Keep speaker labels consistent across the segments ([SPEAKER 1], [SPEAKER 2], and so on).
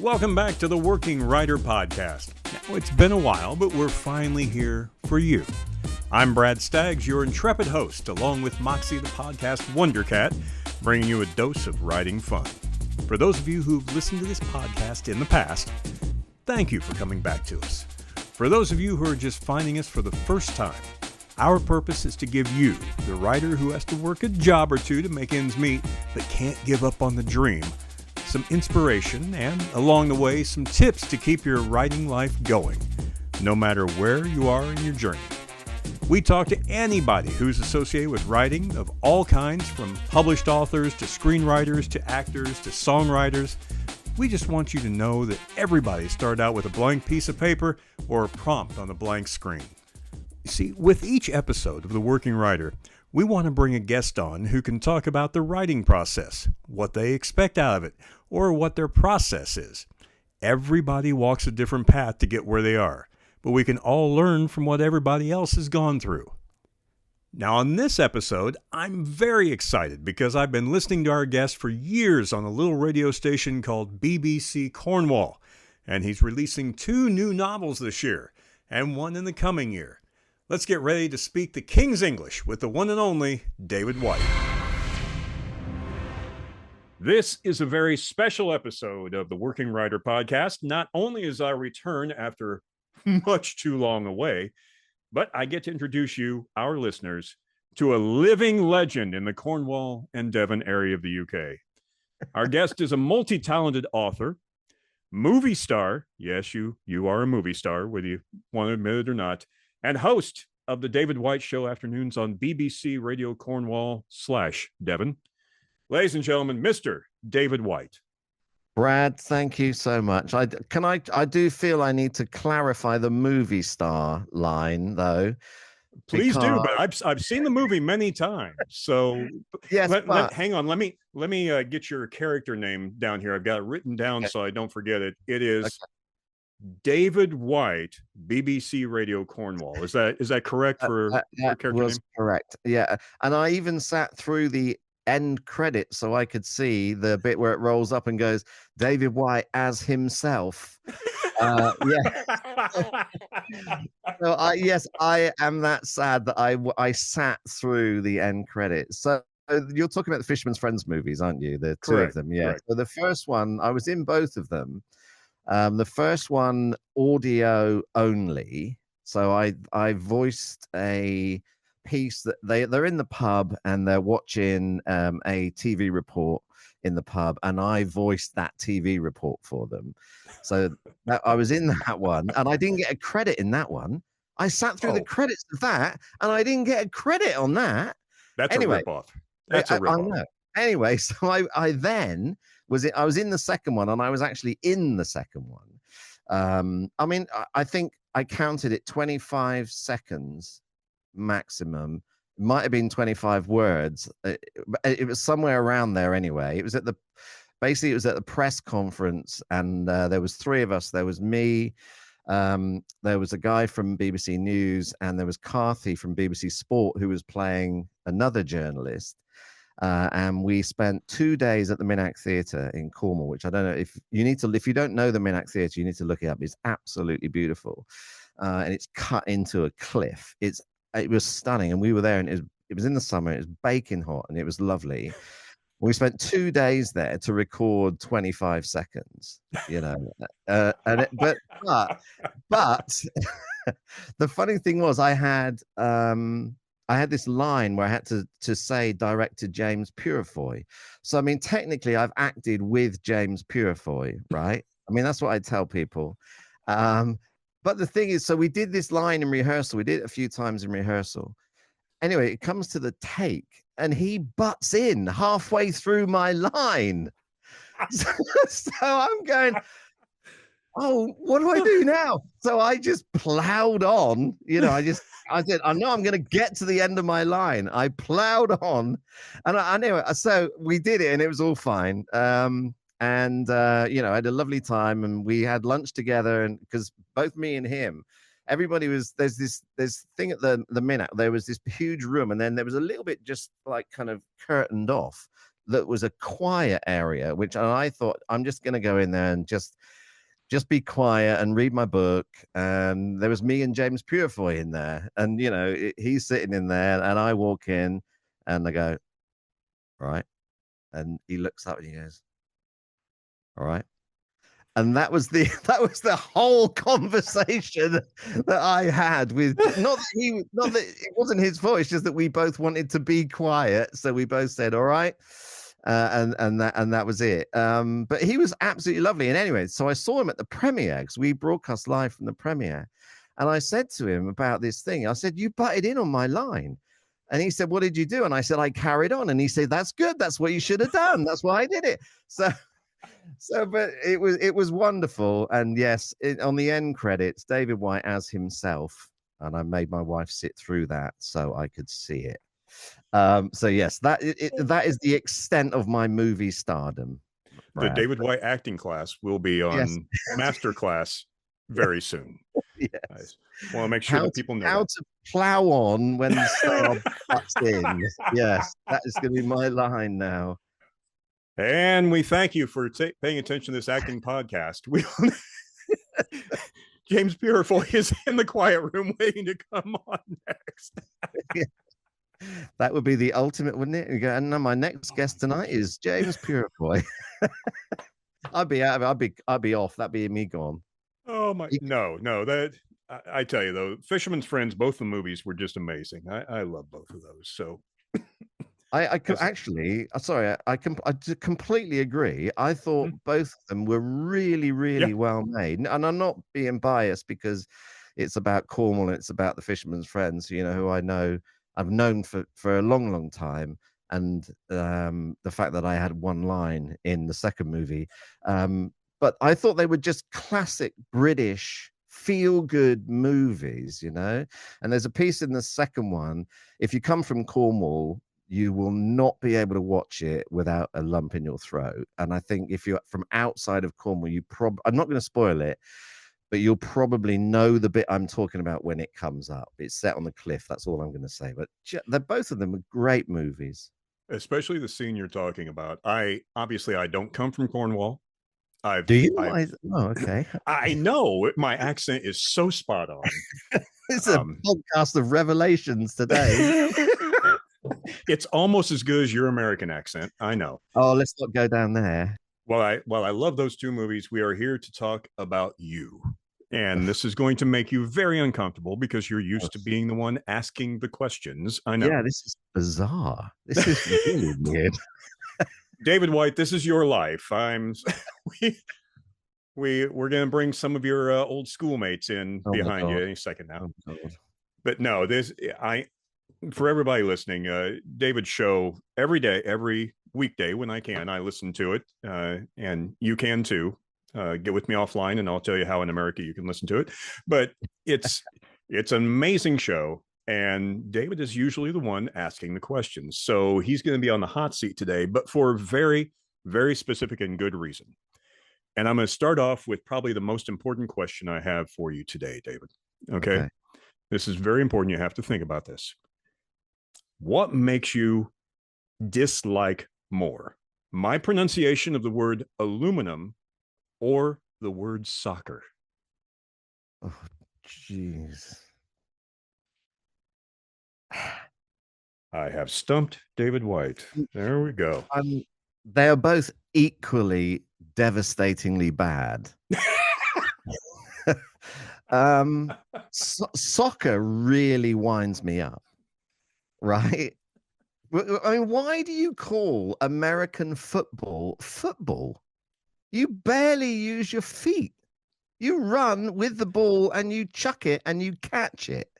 [SPEAKER 1] Welcome back to the Working Writer Podcast. Now, it's been a while, but we're finally here for you. I'm Brad Staggs, your intrepid host, along with Moxie the podcast Wondercat, bringing you a dose of writing fun. For those of you who've listened to this podcast in the past, thank you for coming back to us. For those of you who are just finding us for the first time, our purpose is to give you, the writer who has to work a job or two to make ends meet, but can't give up on the dream, some inspiration, and along the way, some tips to keep your writing life going, no matter where you are in your journey. We talk to anybody who's associated with writing of all kinds, from published authors to screenwriters to actors to songwriters. We just want you to know that everybody started out with a blank piece of paper or a prompt on a blank screen. You see, with each episode of The Working Writer, we want to bring a guest on who can talk about the writing process, what they expect out of it, or what their process is. Everybody walks a different path to get where they are, but we can all learn from what everybody else has gone through. Now, on this episode, I'm very excited because I've been listening to our guest for years on a little radio station called BBC Cornwall, and he's releasing 2 new novels this year, and one in the coming year. Let's get ready to speak the King's English with the one and only David White. This is a very special episode of the Working Writer Podcast. Not only is our return after much too long away, but I get to introduce you, our listeners, to a living legend in the Cornwall and Devon area of the UK. Our guest is a multi-talented author, movie star, yes, you are a movie star, whether you want to admit it or not, and host of the David White Show afternoons on BBC Radio Cornwall / Devon. Ladies and gentlemen, Mr. David White.
[SPEAKER 2] Brad, thank you so much. I do feel I need to clarify the movie star line, though.
[SPEAKER 1] Please do, but I've seen the movie many times. So
[SPEAKER 2] yes,
[SPEAKER 1] hang on. Let me get your character name down here. I've got it written down so I don't forget it. It is David White, BBC Radio Cornwall. Is that correct for character name?
[SPEAKER 2] Correct. Yeah, and I even sat through the end credit so I could see the bit where it rolls up and goes David White as himself. Yeah. So I am that sad that I sat through the end credits. So you're talking about the Fisherman's Friends movies, aren't you? The two of them, yeah. Correct. So the first one, I was in both of them. The first one, audio only. So I voiced a piece that they're in the pub and they're watching a TV report in the pub, and I voiced that TV report for them. So I was in that one, and I didn't get a credit in that one. I sat through the credits of that, and I didn't get a credit on that.
[SPEAKER 1] That's anyway, a ripoff. That's a ripoff.
[SPEAKER 2] I know. Anyway, so I then I was in the second one, and I was actually in the second one. I mean, I think I counted it 25 seconds maximum. It might have been 25 words. It was somewhere around there anyway. It was at the press conference, and there was 3 of us. There was me, there was a guy from BBC News, and there was Carthy from BBC Sport, who was playing another journalist. And we spent 2 days at the Minack Theatre in Cornwall, which I don't know if you don't know the Minack Theatre, you need to look it up. It's absolutely beautiful. And it's cut into a cliff. It was stunning. And we were there, and it was in the summer. It was baking hot, and it was lovely. We spent 2 days there to record 25 seconds, you know. But the funny thing was, I had this line where I had to say direct to James Purefoy. So, I mean, technically I've acted with James Purefoy, right? I mean, that's what I tell people. But the thing is, so we did this line in rehearsal. We did it a few times in rehearsal. Anyway, it comes to the take, and he butts in halfway through my line. So I'm going, oh, what do I do now? So I just plowed on, you know, I said, I know I'm going to get to the end of my line. I plowed on, and I knew it. So we did it, and it was all fine. You know, I had a lovely time, and we had lunch together, and because both me and him, everybody was, there's this thing at the Minute, there was this huge room, and then there was a little bit just like kind of curtained off that was a quiet area, which I thought I'm just going to go in there and just be quiet and read my book. And there was me and James Purefoy in there, and he's sitting in there, and I walk in, and I go, all right, and he looks up and he goes, all right. And that was the whole conversation that I had with, not that it wasn't his fault, it's just that we both wanted to be quiet, so we both said all right, and that was it. But he was absolutely lovely. And anyway, so I saw him at the premiere, because we broadcast live from the premiere, and I said to him about this thing. I said, you butted in on my line. And he said, what did you do? And I said, I carried on. And he said, that's good, that's what you should have done, that's why I did it. But it was wonderful. And yes, on the end credits, David White as himself, and I made my wife sit through that so I could see it. So yes, that is the extent of my movie stardom.
[SPEAKER 1] Brad. The David White acting class will be on Master Class very soon.
[SPEAKER 2] Yes.
[SPEAKER 1] I want to make sure that people know
[SPEAKER 2] how to plow on when the star cuts in. Yes, that is going to be my line now.
[SPEAKER 1] And we thank you for paying attention to this acting podcast. James Purefoy is in the quiet room waiting to come on next.
[SPEAKER 2] That would be the ultimate, wouldn't it? You go, and my next guest tonight is James Purefoy. I'd be off. That'd be me gone.
[SPEAKER 1] Oh my! No. That I tell you though, Fisherman's Friends, both the movies were just amazing. I love both of those. So. I completely agree. I thought both of them were really, really well made. And I'm not being biased because it's about Cornwall and it's about the Fisherman's Friends, who I've known for a long, long time. And the fact that I had one line in the second movie. But I thought they were just classic British feel-good movies, And there's a piece in the second one, if you come from Cornwall, you will not be able to watch it without a lump in your throat. And I think if you're from outside of Cornwall, I'm not going to spoil it, but you'll probably know the bit I'm talking about when it comes up. It's set on the cliff. That's all I'm going to say. But both of them are great movies. Especially the scene you're talking about. I don't come from Cornwall.
[SPEAKER 2] Do you? Oh, okay.
[SPEAKER 1] I know my accent is so spot on.
[SPEAKER 2] It's a podcast of revelations today.
[SPEAKER 1] It's almost as good as your American accent. I know.
[SPEAKER 2] Oh, let's not go down there.
[SPEAKER 1] Well, I love those two movies. We are here to talk about you. And this is going to make you very uncomfortable because you're used to being the one asking the questions. I know.
[SPEAKER 2] Yeah, this is bizarre. This is really weird.
[SPEAKER 1] David White, this is your life. We're going to bring some of your old schoolmates in behind you any second now. But no, for everybody listening, David's show every weekday when I can, I listen to it, and you can too. Get with me offline, and I'll tell you how in America you can listen to it. But it's an amazing show, and David is usually the one asking the questions, so he's going to be on the hot seat today, but for a very, very specific and good reason. And I'm going to start off with probably the most important question I have for you today, David. Okay. This is very important. You have to think about this. What makes you dislike more? My pronunciation of the word aluminum or the word soccer?
[SPEAKER 2] Oh, jeez.
[SPEAKER 1] I have stumped David White. There we go.
[SPEAKER 2] They are both equally devastatingly bad. Soccer really winds me up. Right? I mean, why do you call American football? You barely use your feet. You run with the ball and you chuck it and you catch it.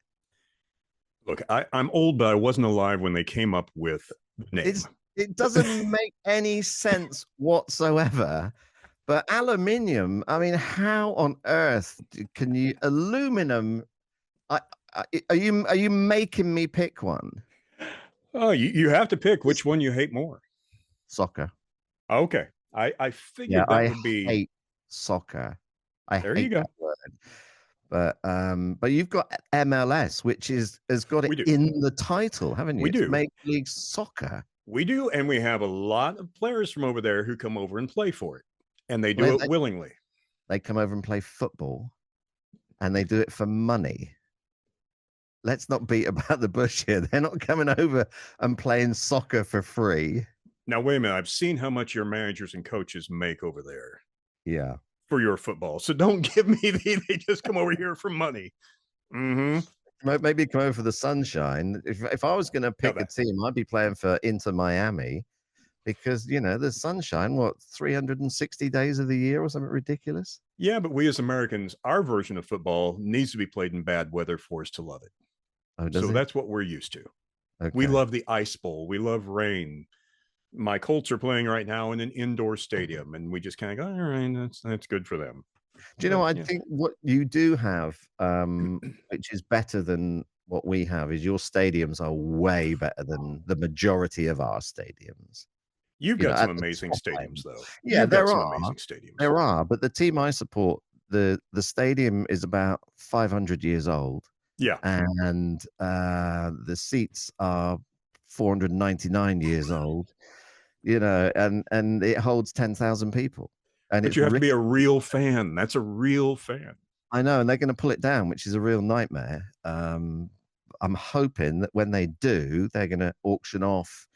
[SPEAKER 1] Look, I'm old, but I wasn't alive when they came up with the name.
[SPEAKER 2] It doesn't make any sense whatsoever. But aluminium, I mean, how on earth can you aluminum? Are you making me pick one?
[SPEAKER 1] Oh, you have to pick which one you hate more.
[SPEAKER 2] Soccer.
[SPEAKER 1] Okay. I figured that would be.
[SPEAKER 2] I hate soccer.
[SPEAKER 1] There you go.
[SPEAKER 2] But you've got MLS, which has got it in the title, haven't you?
[SPEAKER 1] We do.
[SPEAKER 2] Major League Soccer.
[SPEAKER 1] We do, and we have a lot of players from over there who come over and play for it, and they do it willingly.
[SPEAKER 2] They come over and play football, and they do it for money. Let's not beat about the bush here. They're not coming over and playing soccer for free.
[SPEAKER 1] Now, wait a minute. I've seen how much your managers and coaches make over there.
[SPEAKER 2] Yeah.
[SPEAKER 1] For your football. So don't give me they just come over here for money. Mm-hmm.
[SPEAKER 2] Maybe come over for the sunshine. If I was going to pick a team, I'd be playing for Inter Miami because, you know, the sunshine, 360 days of the year or something ridiculous?
[SPEAKER 1] Yeah, but we as Americans, our version of football needs to be played in bad weather for us to love it.
[SPEAKER 2] Oh,
[SPEAKER 1] so that's what we're used to. Okay. We love the ice bowl. We love rain. My Colts are playing right now in an indoor stadium, and we just kind of go, all right, that's good for them.
[SPEAKER 2] Do you know, I think what you do have, which is better than what we have, is your stadiums are way better than the majority of our stadiums.
[SPEAKER 1] You've got some amazing stadiums, though.
[SPEAKER 2] Yeah, there are amazing stadiums. There are, but the team I support, the stadium is about 500 years old.
[SPEAKER 1] Yeah,
[SPEAKER 2] and the seats are 499 years old. You know, and it holds 10,000 people.
[SPEAKER 1] But you have to be a real fan. That's a real fan.
[SPEAKER 2] I know, and they're going to pull it down, which is a real nightmare. I'm hoping that when they do, they're going to auction off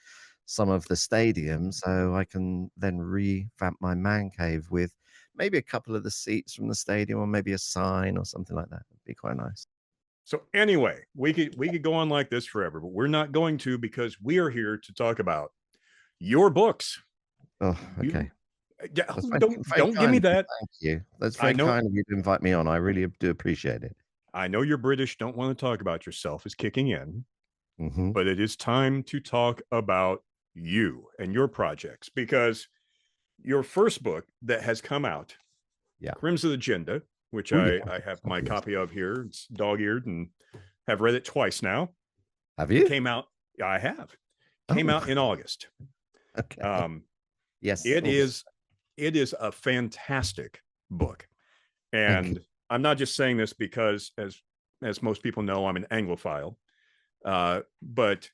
[SPEAKER 2] some of the stadium so I can then revamp my man cave with maybe a couple of the seats from the stadium or maybe a sign or something like that. It'd be quite nice.
[SPEAKER 1] So anyway, we could go on like this forever, but we're not going to because we are here to talk about your books.
[SPEAKER 2] Oh, okay.
[SPEAKER 1] Don't give me that.
[SPEAKER 2] Thank you. That's very kind of you to invite me on. I really do appreciate it.
[SPEAKER 1] I know you're British, don't want to talk about yourself is kicking in, but it is time to talk about you and your projects because your first book that has come out, Crimson Agenda, which I have my copy of here. It's dog-eared and have read it twice now.
[SPEAKER 2] Have you?
[SPEAKER 1] It came out. I have. Came out in August.
[SPEAKER 2] Okay. Yes.
[SPEAKER 1] It is a fantastic book. And I'm not just saying this because as most people know, I'm an Anglophile. But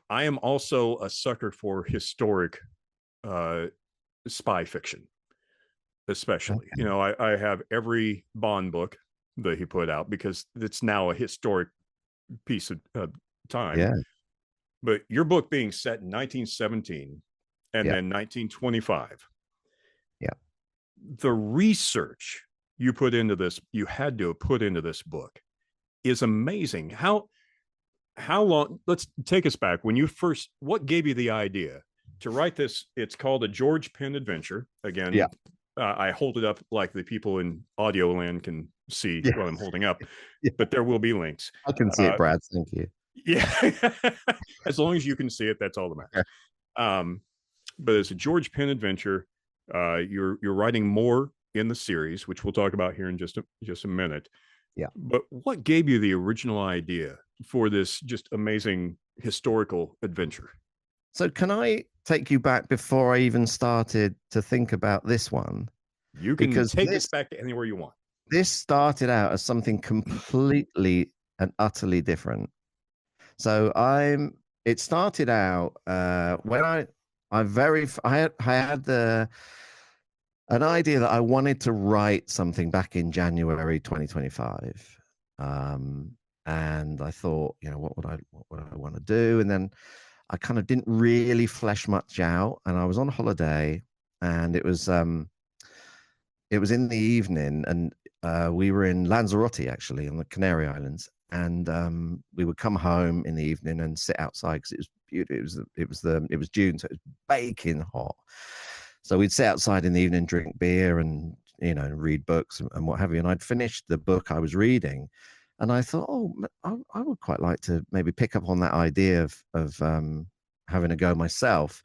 [SPEAKER 1] I am also a sucker for historic spy fiction. Especially, you know, I have every Bond book that he put out because it's now a historic piece of time.
[SPEAKER 2] Yeah.
[SPEAKER 1] But your book being set in 1917 and then 1925.
[SPEAKER 2] Yeah.
[SPEAKER 1] The research you put into this, you had to put into this book is amazing. How long, let's take us back when you first, what gave you the idea to write this? It's called a George Penn adventure. Again, I hold it up like the people in audio land can see what I'm holding up, but there will be links.
[SPEAKER 2] I can see it, Brad. Thank you.
[SPEAKER 1] Yeah. As long as you can see it, that's all that matters. But it's a George Penn adventure. You're writing more in the series, which we'll talk about here in just a minute.
[SPEAKER 2] Yeah.
[SPEAKER 1] But what gave you the original idea for this just amazing historical adventure?
[SPEAKER 2] So can I take you back before I even started to think about this one?
[SPEAKER 1] You can take us back to anywhere you want.
[SPEAKER 2] This started out as something completely and utterly different. So it started out when I had an idea that I wanted to write something back in January 2025. And I thought, you know, what would I want to do? And then I kind of didn't really flesh much out, and I was on holiday, and it was in the evening, and we were in Lanzarote actually on the Canary Islands, and we would come home in the evening and sit outside because it was beautiful. It was June, so it was baking hot. So we'd sit outside in the evening, drink beer, and you know, read books and what have you. And I'd finished the book I was reading. And I thought, I would quite like to maybe pick up on that idea of having a go myself.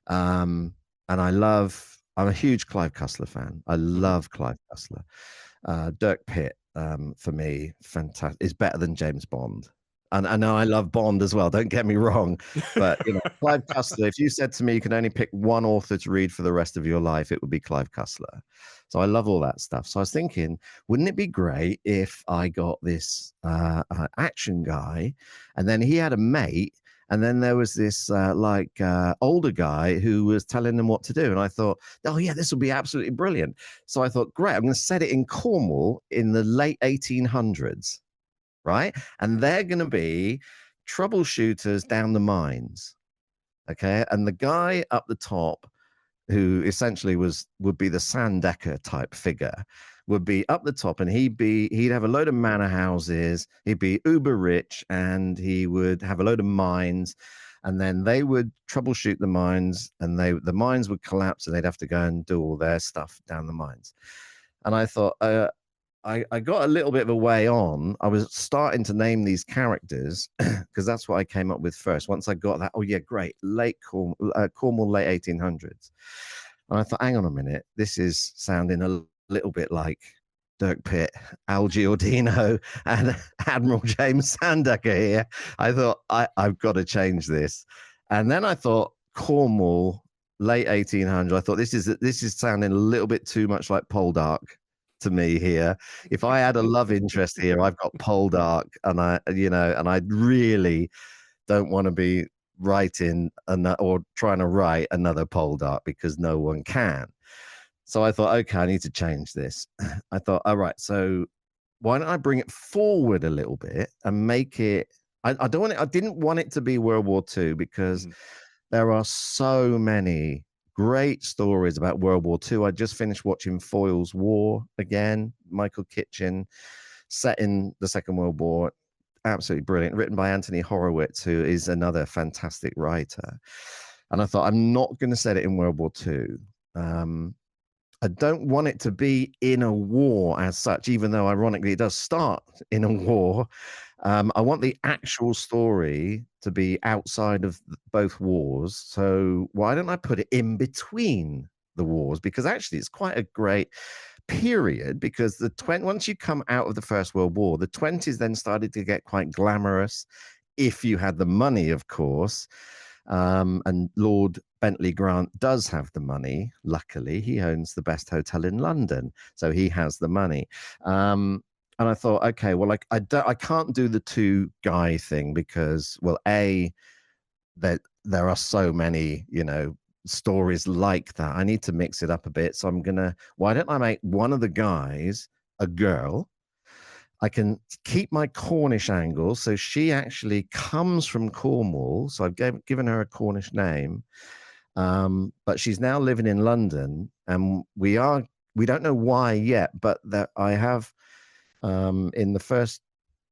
[SPEAKER 2] And I'm a huge Clive Cussler fan. I love Clive Cussler. Dirk Pitt, for me, fantastic, is better than James Bond. And I know I love Bond as well, don't get me wrong. But you know, Clive Cussler, if you said to me you could only pick one author to read for the rest of your life, it would be Clive Cussler. So I love all that stuff. So I was thinking, wouldn't it be great if I got this action guy, and then he had a mate, And then there was this older guy who was telling them what to do. And I thought, oh, yeah, this will be absolutely brilliant. So I thought, great, I'm going to set it in Cornwall in the late 1800s, right? And they're going to be troubleshooters down the mines, okay? And the guy up the top, who essentially would be the Sandecker type figure, would be up the top, and he'd have a load of manor houses, he'd be uber rich, and he would have a load of mines, and then they would troubleshoot the mines, and the mines would collapse, and they'd have to go and do all their stuff down the mines. And I thought, I got a little bit of a way on. I was starting to name these characters because that's what I came up with first. Once I got that, oh yeah, great, Cornwall, late 1800s. And I thought, hang on a minute, this is sounding a little bit like Dirk Pitt, Al Giordino, and Admiral James Sandecker here. I thought, I've got to change this. And then I thought, Cornwall, late 1800s. I thought, this is sounding a little bit too much like Poldark to me here. If I had a love interest here, I've got Poldark, and I really don't want to be writing or trying to write another Poldark because no one can. So I thought, okay, I need to change this. I thought, all right, so why don't I bring it forward a little bit and make it? I didn't want it to be World War II because there are so many great stories about World War II. I just finished watching Foyle's War again, Michael Kitchen, set in the Second World War. Absolutely brilliant, written by Anthony Horowitz, who is another fantastic writer. And I thought, I'm not going to set it in World War II. I don't want it to be in a war as such, even though ironically it does start in a war. I want the actual story to be outside of both wars. So why don't I put it in between the wars? Because actually it's quite a great period, because once you come out of the First World War, the 20s then started to get quite glamorous, if you had the money, of course. And Lord Bentley Grant does have the money. Luckily, he owns the best hotel in London, so he has the money. And I thought, okay, well, I can't do the two guy thing because, well, that there are so many, stories like that. I need to mix it up a bit. So why don't I make one of the guys a girl? I can keep my Cornish angle. So she actually comes from Cornwall. So I've given her a Cornish name. But she's now living in London, and we don't know why yet, but that I have, in the first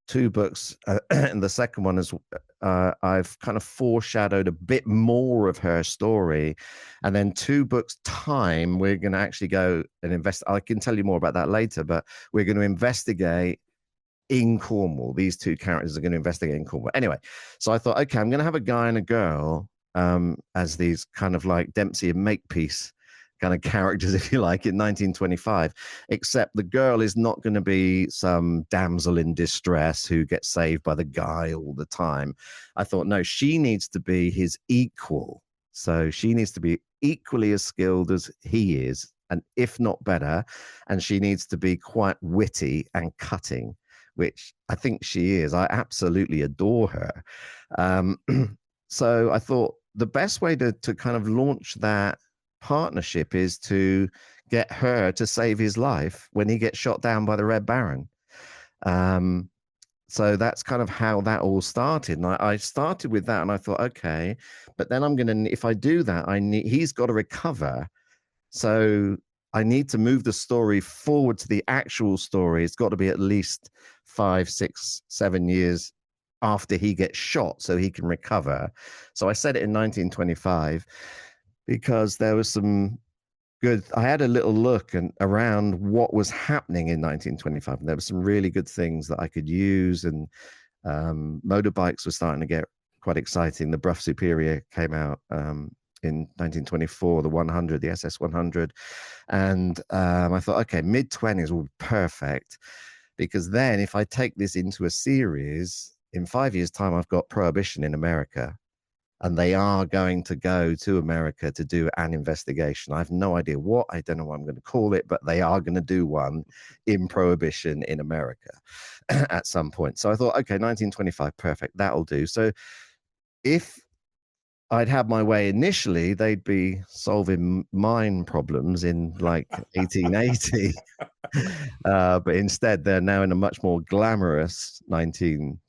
[SPEAKER 2] two books, and the second one is, I've kind of foreshadowed a bit more of her story, and then 2 books time, we're going to actually go and invest. I can tell you more about that later, but we're going to investigate in Cornwall. These 2 characters are going to investigate in Cornwall. Anyway, so I thought, okay, I'm going to have a guy and a girl as these kind of like Dempsey and Makepeace kind of characters, if you like, in 1925, except the girl is not going to be some damsel in distress who gets saved by the guy all the time. I thought, no, she needs to be his equal. So she needs to be equally as skilled as he is, and if not better, and she needs to be quite witty and cutting, which I think she is. I absolutely adore her. So I thought the best way to kind of launch that partnership is to get her to save his life when he gets shot down by the Red Baron. So that's kind of how that all started. And I started with that, and I thought, okay, but then if I do that, he's got to recover. So I need to move the story forward to the actual story. It's got to be at least 5, 6, 7 years after he gets shot so he can recover. So I said it in 1925 because there was some good. I had a little look around what was happening in 1925, and there were some really good things that I could use. And motorbikes were starting to get quite exciting. The Brough Superior came out in 1924, the 100, the SS 100, and I thought, okay, mid-20s will be perfect, because then if I take this into a series, in 5 years' time, I've got Prohibition in America. And they are going to go to America to do an investigation. I have no idea what. I don't know what I'm going to call it, but they are going to do one in Prohibition in America at some point. So I thought, okay, 1925, perfect. That'll do. So if I'd had my way initially, they'd be solving mine problems in like 1880. But instead, they're now in a much more glamorous 1925.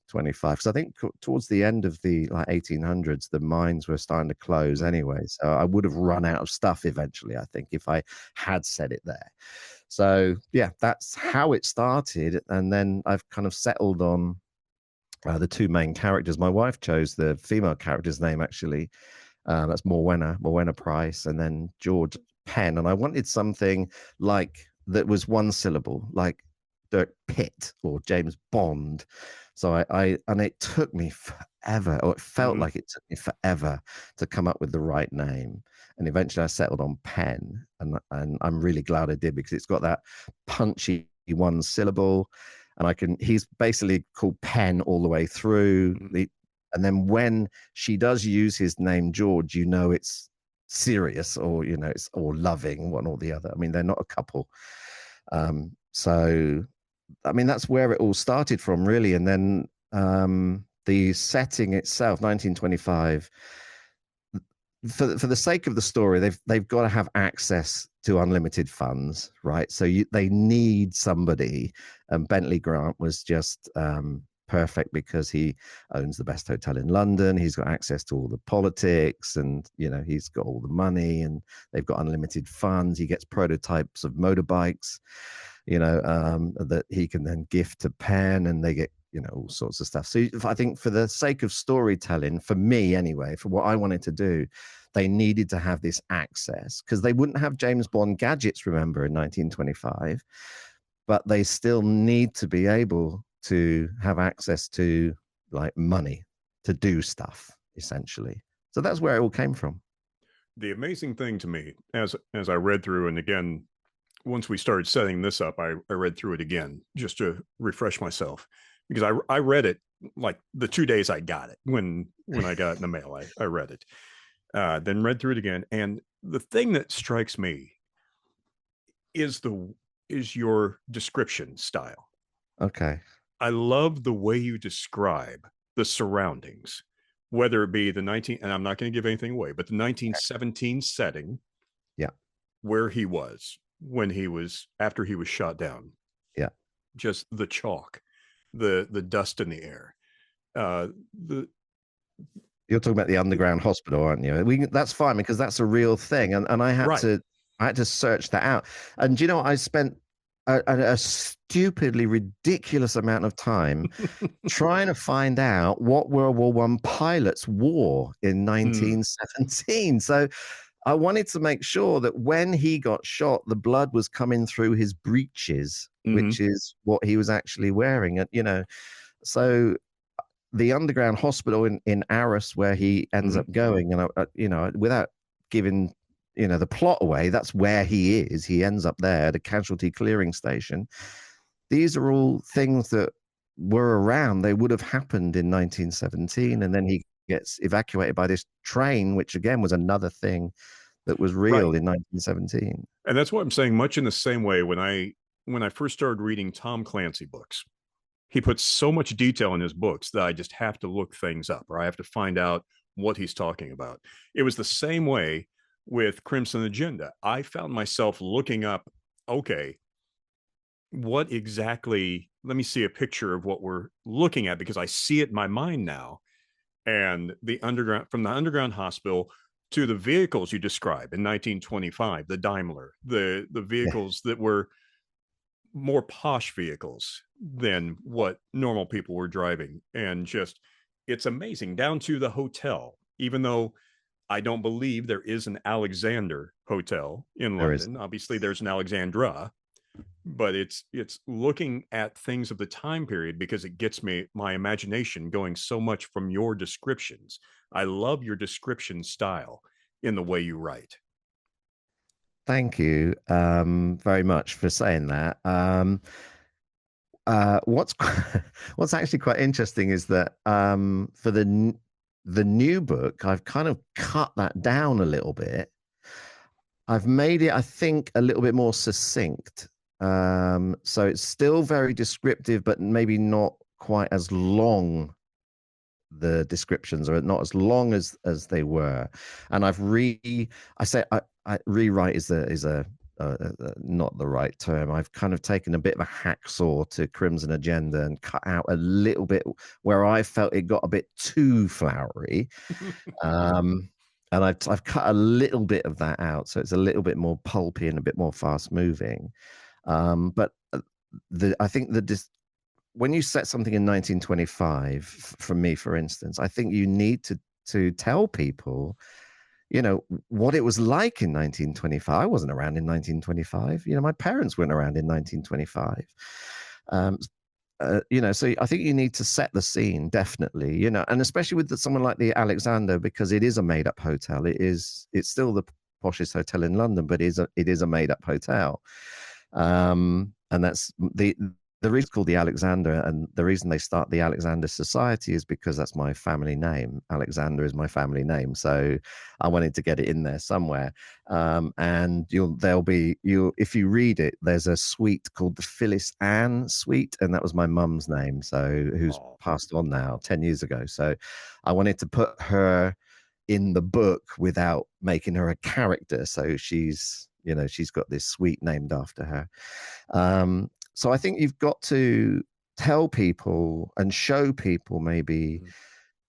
[SPEAKER 2] Because I think towards the end of the like 1800s, the mines were starting to close anyway. So I would have run out of stuff eventually, I think, if I had said it there. So yeah, that's how it started. And then I've kind of settled on the two main characters. My wife chose the female character's name, actually. That's Morwenna Price, and then George Penn. And I wanted something like that was one syllable, like Dirk Pitt or James Bond. So and it took me forever, or it felt like it took me forever to come up with the right name. And eventually I settled on Penn, and I'm really glad I did, because it's got that punchy one syllable. And he's basically called Penn all the way through. And then when she does use his name, George, you know it's serious, or, you know, it's or loving, one or the other. I mean, they're not a couple. So, I mean, that's where it all started from, really. And then the setting itself, 1925, for the sake of the story, they've got to have access to unlimited funds, right? So they need somebody, and Bentley Grant was just perfect, because he owns the best hotel in London. He's got access to all the politics, and, you know, he's got all the money, and they've got unlimited funds. He gets prototypes of motorbikes, you know, that he can then gift to Penn, and they get, you know, all sorts of stuff. So I think for the sake of storytelling, for me anyway, for what I wanted to do, they needed to have this access, because they wouldn't have James Bond gadgets, remember, in 1925, but they still need to be able to have access to like money to do stuff, essentially. So that's where it all came from.
[SPEAKER 1] The amazing thing to me, as I read through, and again, once we started setting this up, I read through it again just to refresh myself, because I read it like the 2 days I got it, when I got it in the mail. I read it, then read through it again. And the thing that strikes me is your description style.
[SPEAKER 2] Okay.
[SPEAKER 1] I love the way you describe the surroundings, whether it be and I'm not going to give anything away, but the 1917 setting,
[SPEAKER 2] yeah,
[SPEAKER 1] where he was after he was shot down,
[SPEAKER 2] yeah,
[SPEAKER 1] just the chalk, the dust in the air,
[SPEAKER 2] you're talking about the underground hospital, aren't you? That's fine, because that's a real thing, and I had to search that out. And you know, I spent a stupidly ridiculous amount of time trying to find out what World War I pilots wore in 1917. So I wanted to make sure that when he got shot, the blood was coming through his breeches, which is what he was actually wearing. And, you know, so the underground hospital in Arras, where he ends up going, and you know, without giving, you know, the plot away, that's where he is. He ends up there, the casualty clearing station. These are all things that were around. They would have happened in 1917, and then he gets evacuated by this train, which again was another thing that was real in 1917.
[SPEAKER 1] And that's what I'm saying, much in the same way when I first started reading Tom Clancy books. He puts so much detail in his books that I just have to look things up, or I have to find out what he's talking about. It was the same way with Crimson Agenda. I found myself looking up, okay, what exactly, let me see a picture of what we're looking at, because I see it in my mind now. And from the underground hospital to the vehicles you describe in 1925, the Daimler, the vehicles that were more posh vehicles than what normal people were driving. And just, it's amazing, down to the hotel, even though I don't believe there is an Alexander Hotel in London. Obviously, there's an Alexandra, but it's looking at things of the time period, because it gets my imagination going so much from your descriptions. I love your description style in the way you write.
[SPEAKER 2] Thank you very much for saying that. What's actually quite interesting is that for the new book, I've kind of cut that down a little bit. I've made it, I think, a little bit more succinct. So it's still very descriptive, but maybe not quite as long the descriptions are not as long as they were. And rewrite is not the right term. I've kind of taken a bit of a hacksaw to Crimson Agenda and cut out a little bit where I felt it got a bit too flowery. And I've cut a little bit of that out, so it's a little bit more pulpy and a bit more fast moving. But I think when you set something in 1925, for me, for instance, I think you need to tell people, what it was like in 1925. I wasn't around in 1925. My parents weren't around in 1925. So I think you need to set the scene, definitely, and especially with someone like the Alexander, because it is a made-up hotel. It's still the poshest hotel in London, but it is a made-up hotel. And that's the reason it's called the Alexander, and the reason they start the Alexander Society is because that's my family name. Alexander is my family name, so I wanted to get it in there somewhere. And if you read it, there's a suite called the Phyllis Ann Suite, and that was my mum's name, so who's passed on now 10 years ago. So I wanted to put her in the book without making her a character. So she's got this suite named after her. So I think you've got to tell people and show people, maybe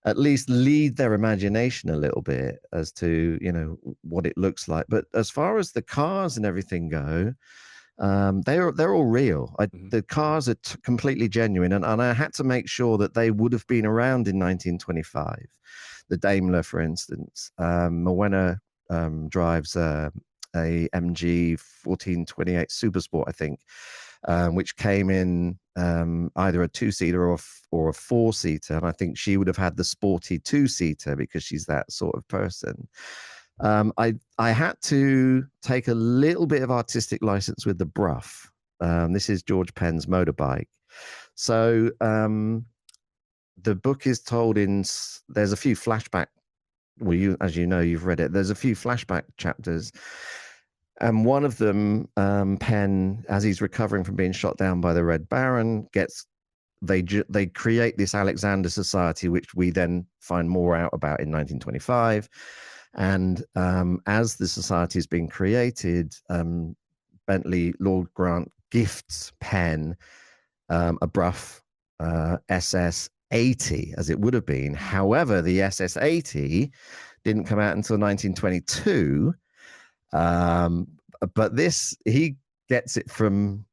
[SPEAKER 2] at least lead their imagination a little bit as to, what it looks like. But as far as the cars and everything go, they're all real. The cars are completely genuine. And I had to make sure that they would have been around in 1925. The Daimler, for instance, Morwenna drives a MG 1428 Supersport, I think, which came in either a two-seater or a four-seater. And I think she would have had the sporty two-seater because she's that sort of person. I had to take a little bit of artistic license with the Bruff. This is George Penn's motorbike. So the book is told there's a few flashback. Well, as you know, you've read it. There's a few flashback chapters. And one of them, Penn, as he's recovering from being shot down by the Red Baron, they create this Alexander Society, which we then find more out about in 1925. And as the society is being created, Lord Grant gifts Penn a Bruff SS80, as it would have been. However, the SS80 didn't come out until 1922. But he gets it from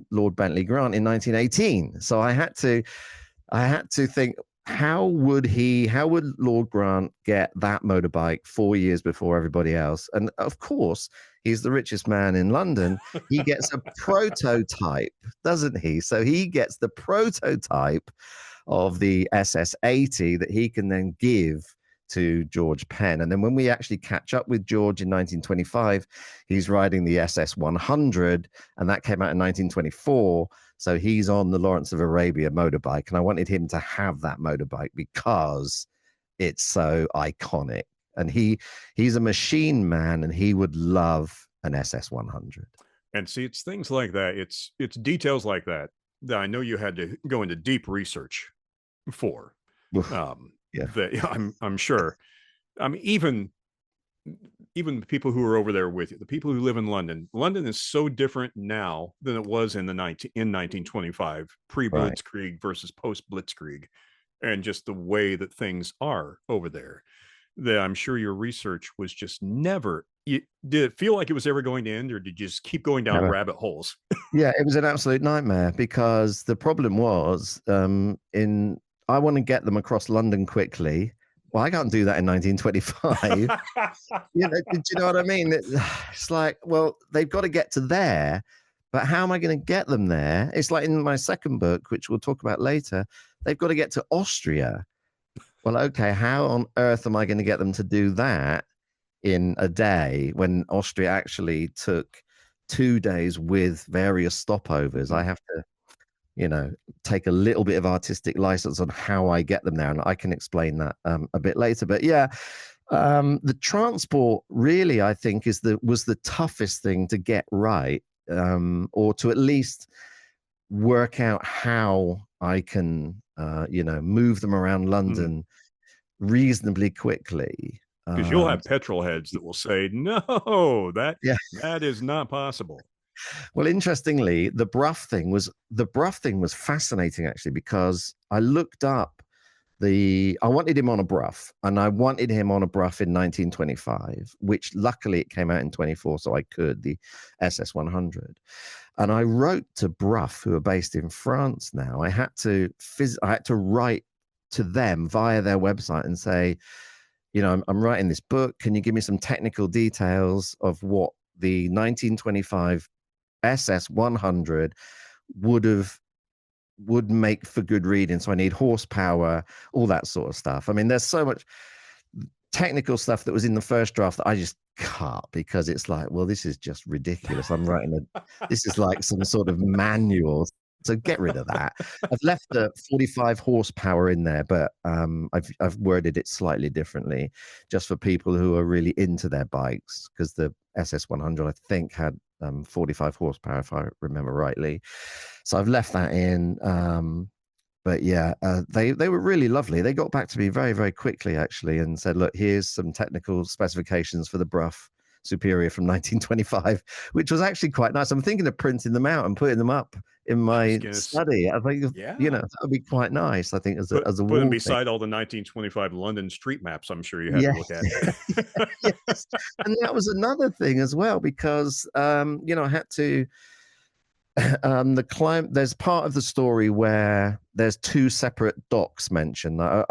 [SPEAKER 2] Lord Bentley Grant in 1918. So I had to think, how would Lord Grant get that motorbike 4 years before everybody else? And of course, he's the richest man in London. He gets a prototype, doesn't he? So he gets the prototype of the SS80 that he can then give to George Penn. And then when we actually catch up with George in 1925, he's riding the SS100, and that came out in 1924. So he's on the Lawrence of Arabia motorbike, and I wanted him to have that motorbike because it's so iconic. And he's a machine man, and he would love an SS100.
[SPEAKER 1] And see, it's things like that. It's details like that I know you had to go into deep research for.
[SPEAKER 2] Yeah,
[SPEAKER 1] I'm sure. I mean, even the people who are over there with you, the people who live in London. London is so different now than it was in 1925, pre-Blitzkrieg versus post-Blitzkrieg, and just the way that things are over there. That I'm sure your research was just never. Did it feel like it was ever going to end, or did you just keep going down rabbit holes?
[SPEAKER 2] Yeah, it was an absolute nightmare because the problem was I want to get them across London quickly. Well, I can't do that in 1925. Do you know what I mean? It's like, well, they've got to get to there, but how am I going to get them there? It's like in my second book, which we'll talk about later, they've got to get to Austria. Well, okay, how on earth am I going to get them to do that in a day when Austria actually took 2 days with various stopovers? I have to take a little bit of artistic license on how I get them there, and I can explain that a bit later. But yeah, the transport really, I think, was the toughest thing to get right, or to at least work out how I can move them around London reasonably quickly.
[SPEAKER 1] Because you'll have petrol heads that will say, no,
[SPEAKER 2] Yeah.
[SPEAKER 1] that is not possible.
[SPEAKER 2] Well, interestingly, the Brough thing was fascinating, actually, because I looked up I wanted him on a Brough, and I wanted him on a Brough in 1925, which luckily it came out in 24, so I could, the SS100. And I wrote to Brough, who are based in France now. I had to write to them via their website and say, I'm writing this book. Can you give me some technical details of what the 1925 SS100 would make for good reading? So I need horsepower, all that sort of stuff. I mean, there's so much technical stuff that was in the first draft that I just cut, because it's like, well, this is just ridiculous. I'm writing this is like some sort of manual. So get rid of that. I've left the 45 horsepower in there, but I've worded it slightly differently, just for people who are really into their bikes, because the SS100, I think, had 45 horsepower, if I remember rightly. So I've left that in. But yeah, they were really lovely. They got back to me very, very quickly, actually, and said, look, here's some technical specifications for the Brough Superior from 1925, which was actually quite nice. I'm thinking of printing them out and putting them up in my study. I think, that would be quite nice, I think, as a
[SPEAKER 1] put
[SPEAKER 2] wall
[SPEAKER 1] them beside
[SPEAKER 2] thing.
[SPEAKER 1] all the 1925 London street maps I'm sure you had to look at.
[SPEAKER 2] Yes. And that was another thing as well, because, I had to... there's part of the story where there's two separate docks mentioned. I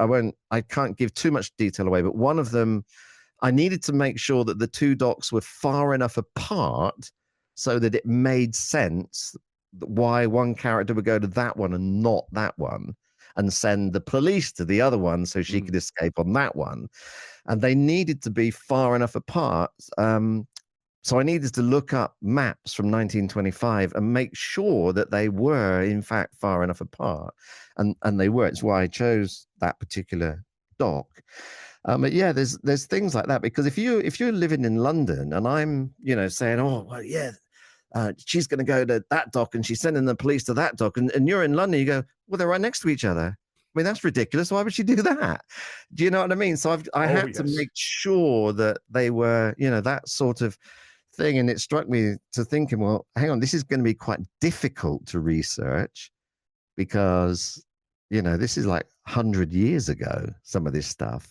[SPEAKER 2] can't give too much detail away, but one of them, I needed to make sure that the two docks were far enough apart so that it made sense why one character would go to that one and not that one, and send the police to the other one so she could escape on that one. And they needed to be far enough apart. So I needed to look up maps from 1925 and make sure that they were, in fact, far enough apart. And they were. It's why I chose that particular dock. But yeah, there's things like that, because if you're living in London and I'm, saying, oh, well, yeah, she's going to go to that dock and she's sending the police to that dock, and you're in London, you go, well, they're right next to each other. I mean, that's ridiculous. Why would she do that? Do you know what I mean? So I had to make sure that they were, that sort of thing. And it struck me to thinking, well, hang on, this is going to be quite difficult to research, because, this is like 100 years ago, some of this stuff,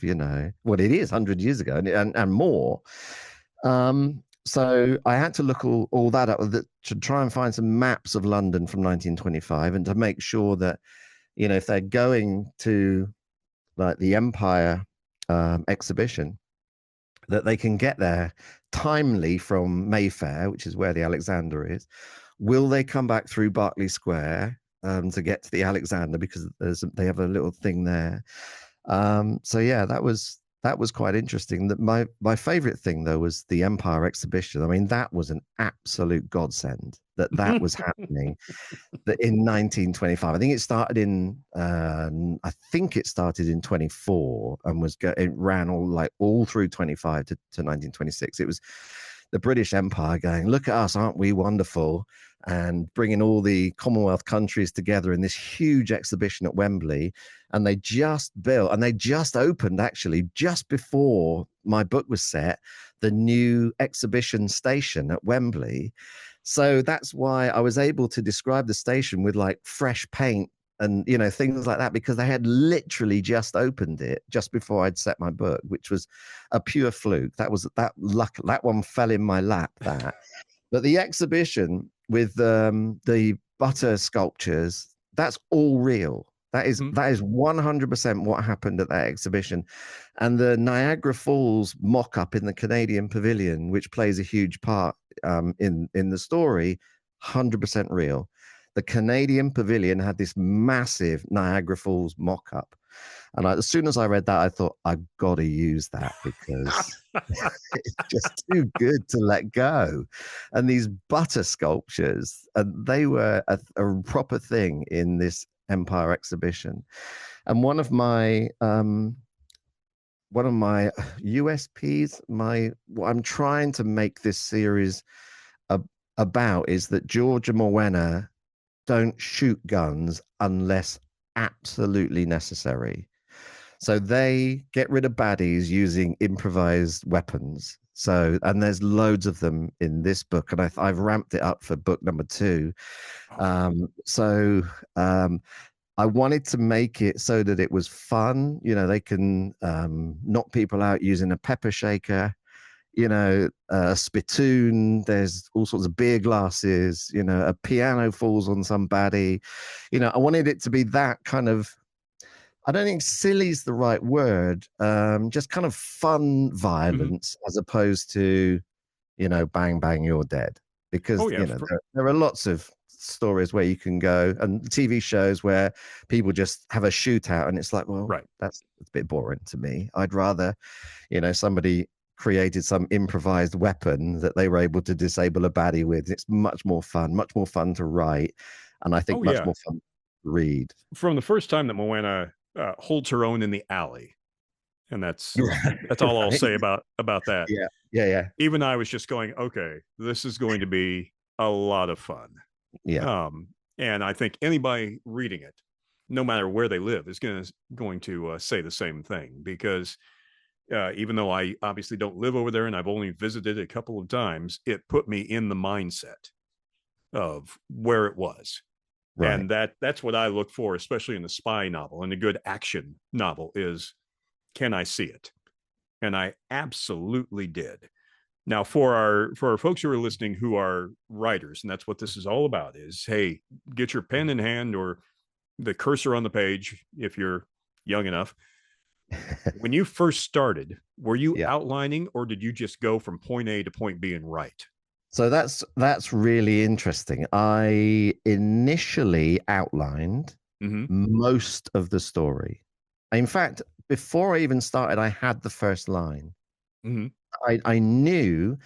[SPEAKER 2] what it is 100 years ago and more. So I had to look all that up to try and find some maps of London from 1925, and to make sure that, if they're going to like the Empire exhibition, that they can get there timely from Mayfair, which is where the Alexander is. Will they come back through Berkeley Square to get to the Alexander, because they have a little thing there. So yeah, that was quite interesting. That my favorite thing, though, was the Empire exhibition. I mean, that was an absolute godsend that was happening. That in 1925, I think it started in 24, and it ran all through 25 to 1926. It was the British Empire going, look at us, aren't we wonderful? And bringing all the Commonwealth countries together in this huge exhibition at Wembley. And they just opened, actually, just before my book was set, the new exhibition station at Wembley. So that's why I was able to describe the station with like fresh paint and, things like that, because they had literally just opened it just before I'd set my book, which was a pure fluke. That one fell in my lap, that. But the exhibition with the butter sculptures, that's all real. That is 100% what happened at that exhibition. And the Niagara Falls mock-up in the Canadian Pavilion, which plays a huge part in the story, 100% real. The Canadian Pavilion had this massive Niagara Falls mock-up. And as soon as I read that, I thought, I've got to use that, because it's just too good to let go. And these butter sculptures, they were a proper thing in this Empire exhibition. And one of my USPs, what I'm trying to make this series about, is that George and Morwenna don't shoot guns unless absolutely necessary. So they get rid of baddies using improvised weapons. So, and there's loads of them in this book, and I've ramped it up for book number 2. So I wanted to make it so that it was fun. You know, they can knock people out using a pepper shaker, you know, a spittoon. There's all sorts of beer glasses, you know, a piano falls on some baddie. You know, I wanted it to be that kind of, I don't think silly is the right word, just kind of fun violence as opposed to, you know, bang, bang, you're dead. Because,
[SPEAKER 1] Oh yeah,
[SPEAKER 2] you know, there are lots of stories where you can go, and TV shows where people just have a shootout, and it's like, well,
[SPEAKER 1] right.
[SPEAKER 2] that's a bit boring to me. I'd rather, you know, somebody created some improvised weapon that they were able to disable a baddie with. It's much more fun to write, and I think
[SPEAKER 1] Oh
[SPEAKER 2] much
[SPEAKER 1] yeah.
[SPEAKER 2] more fun to read.
[SPEAKER 1] From the first time that Moana holds her own in the alley, and that's all I'll
[SPEAKER 2] Right.
[SPEAKER 1] say about that.
[SPEAKER 2] Yeah.
[SPEAKER 1] Even I was just going, okay, this is going to be a lot of fun.
[SPEAKER 2] Yeah.
[SPEAKER 1] And I think anybody reading it, no matter where they live, is going to say the same thing, because even though I obviously don't live over there and I've only visited a couple of times, it put me in the mindset of where it was.
[SPEAKER 2] Right.
[SPEAKER 1] And that's what I look for, especially in a spy novel and a good action novel, is, can I see it? And I absolutely did. Now, for our folks who are listening who are writers, and that's what this is all about, is, hey, get your pen in hand or the cursor on the page if you're young enough. When you first started, were you outlining, or did you just go from point A to point B and write?
[SPEAKER 2] So that's really interesting. I initially outlined most of the story. In fact, before I even started, I had the first line. I knew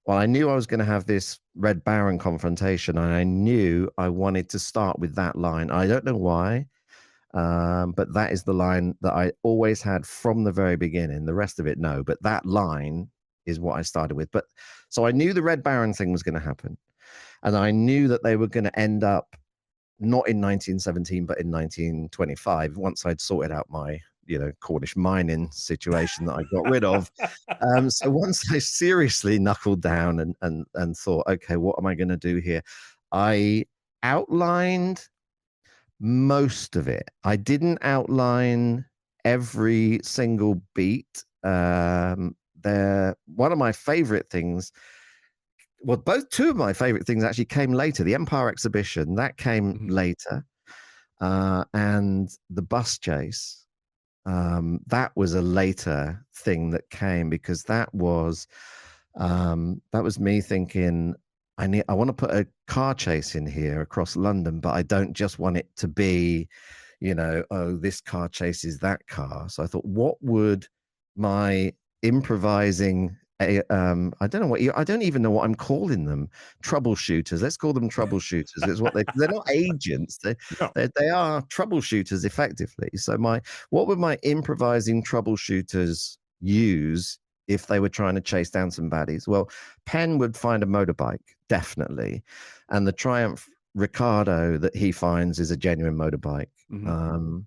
[SPEAKER 2] I was going to have this Red Baron confrontation, and I knew I wanted to start with that line. I don't know why, but that is the line that I always had from the very beginning. The rest of it, no, but that line is what I started with. But so I knew the Red Baron thing was going to happen, and I knew that they were going to end up not in 1917, but in 1925. Once I'd sorted out my, you know, Cornish mining situation that I got rid of. So once I seriously knuckled down and thought, okay, what am I going to do here? I outlined most of it. I didn't outline every single beat. One of my favorite things, well, two of my favorite things actually came later. The Empire exhibition, that came later. And the bus chase, that was a later thing that came, because that was me thinking, I want to put a car chase in here across London, but I don't just want it to be, you know, oh, this car chases that car. So I thought, what would my improvising, I don't even know what I'm calling them. Troubleshooters. Let's call them troubleshooters. It's what they're not agents. They are troubleshooters effectively. So what would my improvising troubleshooters use if they were trying to chase down some baddies? Well, Penn would find a motorbike, definitely. And the Triumph Ricardo that he finds is a genuine motorbike. And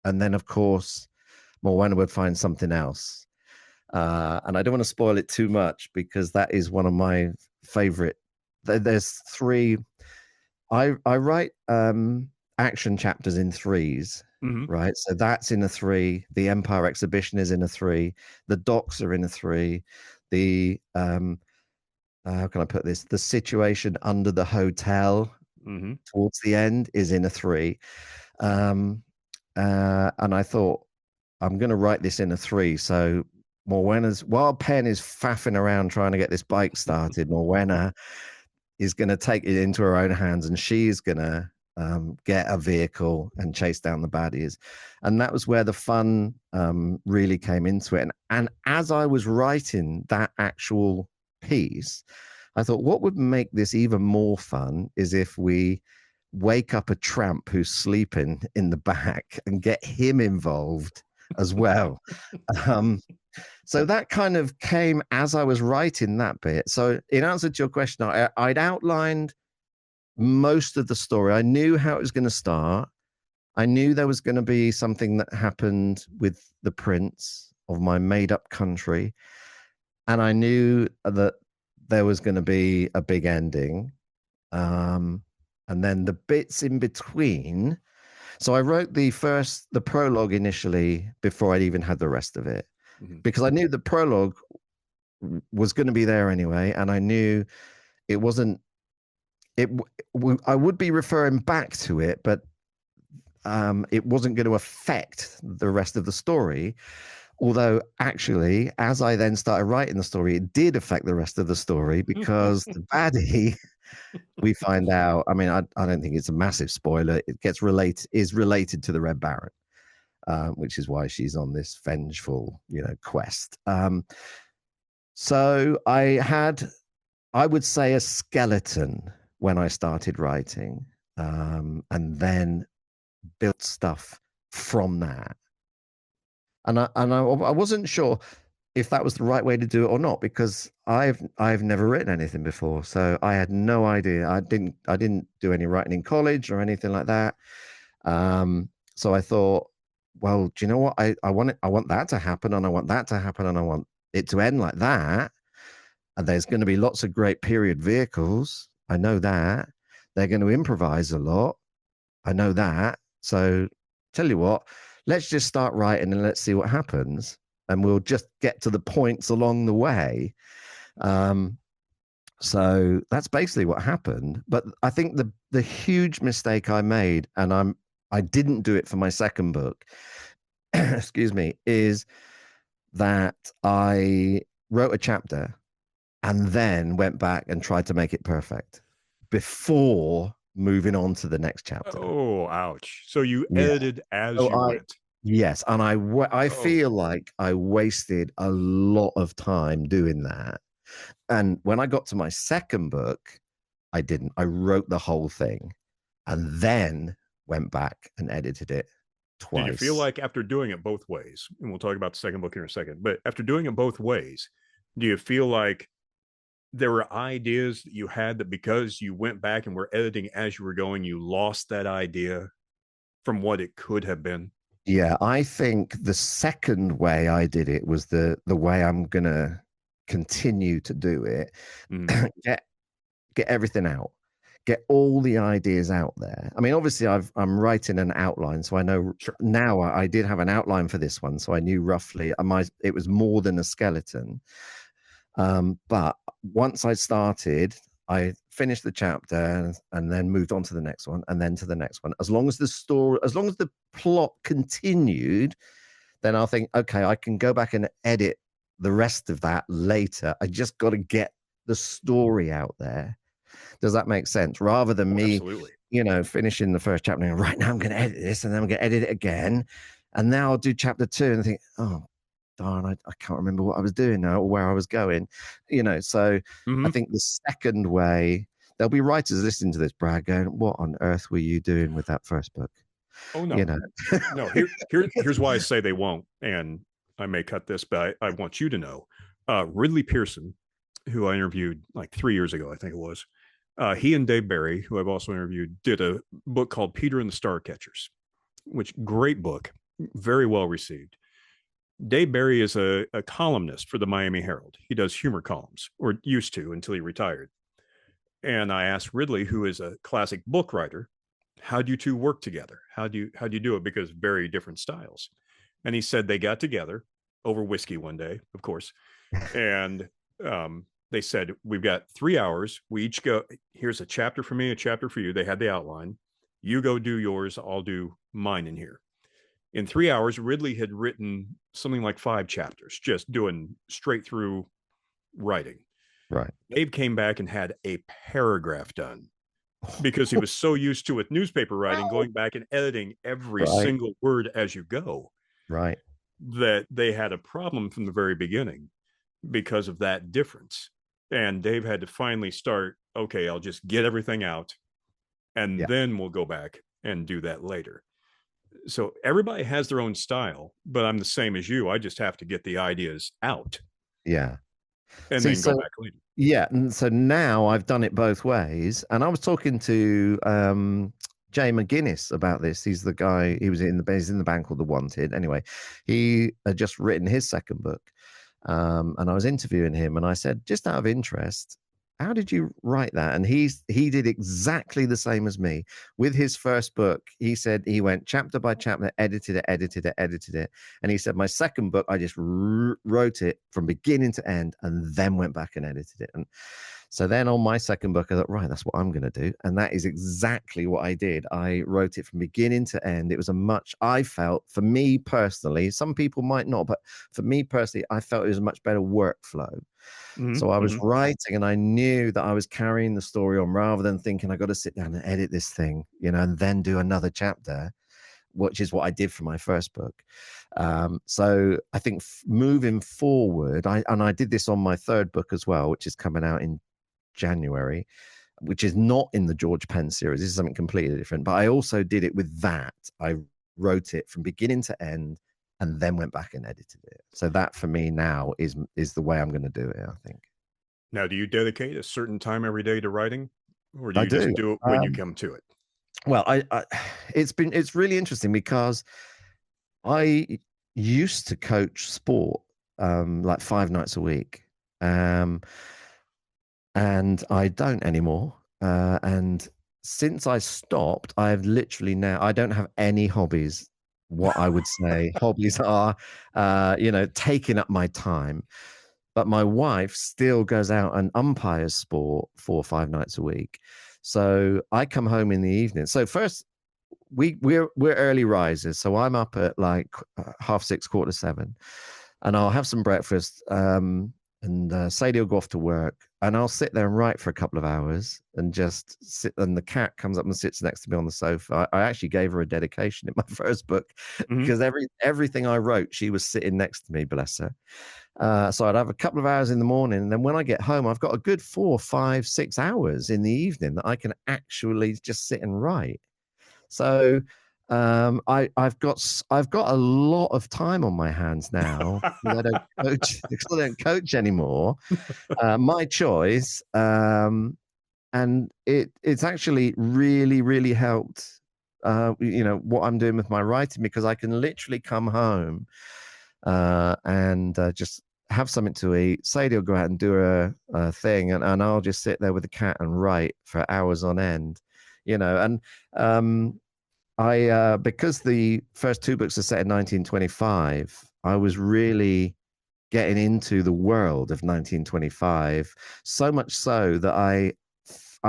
[SPEAKER 2] then, of course, Morwenna would find something else. And I don't want to spoil it too much, because that is one of my favorite. There's 3. I write action chapters in 3s. Right, so that's in a 3. The Empire exhibition is in a 3. The docks are in a 3. The how can I put this? The situation under the hotel towards the end is in a 3. And I thought, I'm going to write this in a 3. So while Penn is faffing around trying to get this bike started, Morwenna is going to take it into her own hands, and she's going to get a vehicle and chase down the baddies. And that was where the fun really came into it. And as I was writing that actual piece, I thought, what would make this even more fun is if we wake up a tramp who's sleeping in the back and get him involved as well. So that kind of came as I was writing that bit. So in answer to your question, I'd outlined most of the story. I knew how it was going to start. I knew there was going to be something that happened with the prince of my made-up country, and I knew that there was going to be a big ending. And then the bits in between. So I wrote the prologue initially before I'd even had the rest of it, because I knew the prologue was going to be there anyway, and I knew it wasn't. I would be referring back to it, but it wasn't going to affect the rest of the story. Although, actually, as I then started writing the story, it did affect the rest of the story, because the baddie, we find out. I mean, I don't think it's a massive spoiler. It is related to the Red Baron, which is why she's on this vengeful, quest. So I would say, a skeleton when I started writing, and then built stuff from that. And I wasn't sure if that was the right way to do it or not, because I've never written anything before, so I had no idea. I didn't do any writing in college or anything like that. So I thought, well, do you know what? I want that to happen, and I want that to happen, and I want it to end like that. And there's going to be lots of great period vehicles. I know that. They're going to improvise a lot. I know that. So tell you what, let's just start writing and let's see what happens. And we'll just get to the points along the way. So that's basically what happened. But I think the huge mistake I made, and I didn't do it for my second book, excuse me, is that I wrote a chapter and then went back and tried to make it perfect before moving on to the next chapter.
[SPEAKER 1] Oh, ouch. So you edited as you went.
[SPEAKER 2] Yes, and I feel like I wasted a lot of time doing that. And when I got to my second book, I didn't. I wrote the whole thing and then went back and edited it twice.
[SPEAKER 1] Do you feel like, after doing it both ways, and we'll talk about the second book in a second, but after doing it both ways, do you feel like there were ideas that you had that, because you went back and were editing as you were going, you lost that idea from what it could have been?
[SPEAKER 2] Yeah, I think the second way I did it was the way I'm gonna continue to do it. Get everything out, get all the ideas out there. I mean, obviously I'm writing an outline, so I know now. I did have an outline for this one, so I knew roughly it was more than a skeleton. But once I started, I finished the chapter and then moved on to the next one, and then to the next one. As long as the plot continued, then I'll think, okay, I can go back and edit the rest of that later. I just got to get the story out there. Does that make sense? Rather than me, finishing the first chapter and right now I'm going to edit this, and then I'm going to edit it again, and now I'll do chapter 2 and think, oh, darn, I can't remember what I was doing now or where I was going, So I think the second way, there'll be writers listening to this, Brad, going, what on earth were you doing with that first book?
[SPEAKER 1] Oh, no. No, here's why I say they won't. And I may cut this, but I want you to know. Ridley Pearson, who I interviewed like 3 years ago, I think it was, he and Dave Barry, who I've also interviewed, did a book called Peter and the Starcatchers, which, great book, very well received. Dave Barry is a columnist for the Miami Herald. He does humor columns, or used to, until he retired. And I asked Ridley, who is a classic book writer, how do you two work together? How do you do it? Because very different styles. And he said they got together over whiskey one day, of course. And they said, we've got 3 hours. We each go, here's a chapter for me, a chapter for you. They had the outline. You go do yours. I'll do mine in here. In 3 hours, Ridley had written something like 5 chapters, just doing straight through writing.
[SPEAKER 2] Right.
[SPEAKER 1] Dave came back and had a paragraph done, because he was so used to, with newspaper writing, going back and editing every single word as you go.
[SPEAKER 2] Right.
[SPEAKER 1] That they had a problem from the very beginning because of that difference. And Dave had to finally start, okay, I'll just get everything out, and then we'll go back and do that later. So everybody has their own style, but I'm the same as you. I just have to get the ideas out.
[SPEAKER 2] Yeah.
[SPEAKER 1] And then go back later.
[SPEAKER 2] Yeah. And so now I've done it both ways. And I was talking to Jay McGuinness about this. He's the guy. He's in the band called The Wanted. Anyway, he had just written his second book, and I was interviewing him, and I said, just out of interest, how did you write that? And he did exactly the same as me with his first book. He said he went chapter by chapter, edited it. And he said, my second book, I just wrote it from beginning to end and then went back and edited it. And so then on my second book, I thought, right, that's what I'm going to do. And that is exactly what I did. I wrote it from beginning to end. It was I felt, for me personally, some people might not, but for me personally, I felt it was a much better workflow. So I was writing and I knew that I was carrying the story on rather than thinking I got to sit down and edit this thing, and then do another chapter, which is what I did for my first book. So I think moving forward, I did this on my third book as well, which is coming out in January, which is not in the George Penn series. This is something completely different. But I also did it with that. I wrote it from beginning to end and then went back and edited it. So that for me now is the way I'm going to do it, I think.
[SPEAKER 1] Now, do you dedicate a certain time every day to writing, or do you just do it when you come to it?
[SPEAKER 2] Well, it's really interesting because I used to coach sport like 5 nights a week, and I don't anymore. And since I stopped, I've literally now I don't have any hobbies. What I would say hobbies are, taking up my time. But my wife still goes out and umpires sport 4 or 5 nights a week. So I come home in the evening. So first, we're early risers. So I'm up at like 6:30, 7:15, and I'll have some breakfast. And Sadie will go off to work, and I'll sit there and write for a couple of hours and just sit. And the cat comes up and sits next to me on the sofa. I actually gave her a dedication in my first book because everything I wrote, she was sitting next to me, bless her. So I'd have a couple of hours in the morning, and then when I get home, I've got a good 4, 5, 6 hours in the evening that I can actually just sit and write. So I've got a lot of time on my hands now. I don't coach anymore. My choice, and it's actually really, really helped. What I'm doing with my writing, because I can literally come home and just have something to eat. Sadie will go out and do a thing, and I'll just sit there with the cat and write for hours on end. Because the first 2 books are set in 1925, I was really getting into the world of 1925, so much so that I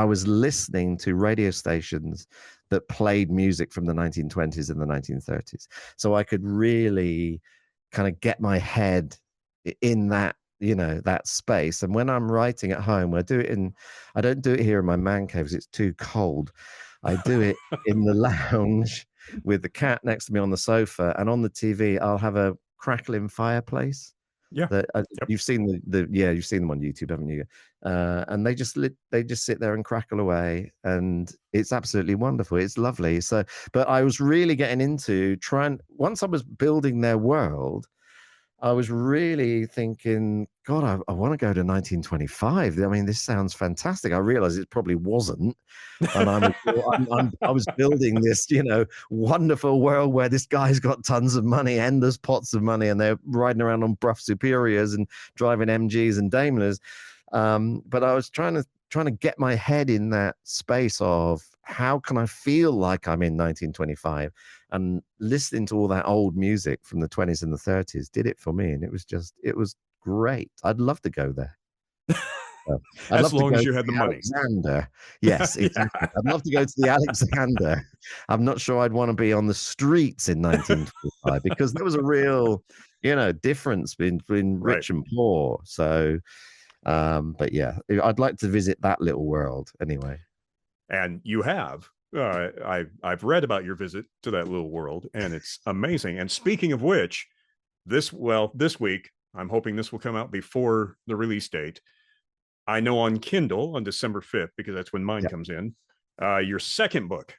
[SPEAKER 2] was listening to radio stations that played music from the 1920s and the 1930s. So I could really kind of get my head in that, that space. And when I'm writing at home, I don't do it here in my man cave because it's too cold. I do it in the lounge with the cat next to me on the sofa, and on the TV, I'll have a crackling fireplace.
[SPEAKER 1] Yeah,
[SPEAKER 2] you've seen you've seen them on YouTube, haven't you? And they just sit there and crackle away, and it's absolutely wonderful. It's lovely. So, but I was really getting into once I was building their world, I was really thinking, God, I want to go to 1925. I mean, this sounds fantastic. I realized it probably wasn't. And I was building this, wonderful world where this guy's got tons of money, endless pots of money, and they're riding around on Bruff Superiors and driving MGs and Daimlers. But I was trying to get my head in that space of how can I feel like I'm in 1925, and listening to all that old music from the 20s and the 30s did it for me. And it was great. I'd love to go there.
[SPEAKER 1] As long as you had the money.
[SPEAKER 2] Alexander. Yes, exactly. Yeah. I'd love to go to the Alexander. I'm not sure I'd want to be on the streets in 1925 because there was a real, difference between rich and poor. So, but yeah, I'd like to visit that little world anyway.
[SPEAKER 1] And you have. I've read about your visit to that little world, and it's amazing. And speaking of which, this week, I'm hoping this will come out before the release date. I know on Kindle on December 5th, because that's when mine comes in, your second book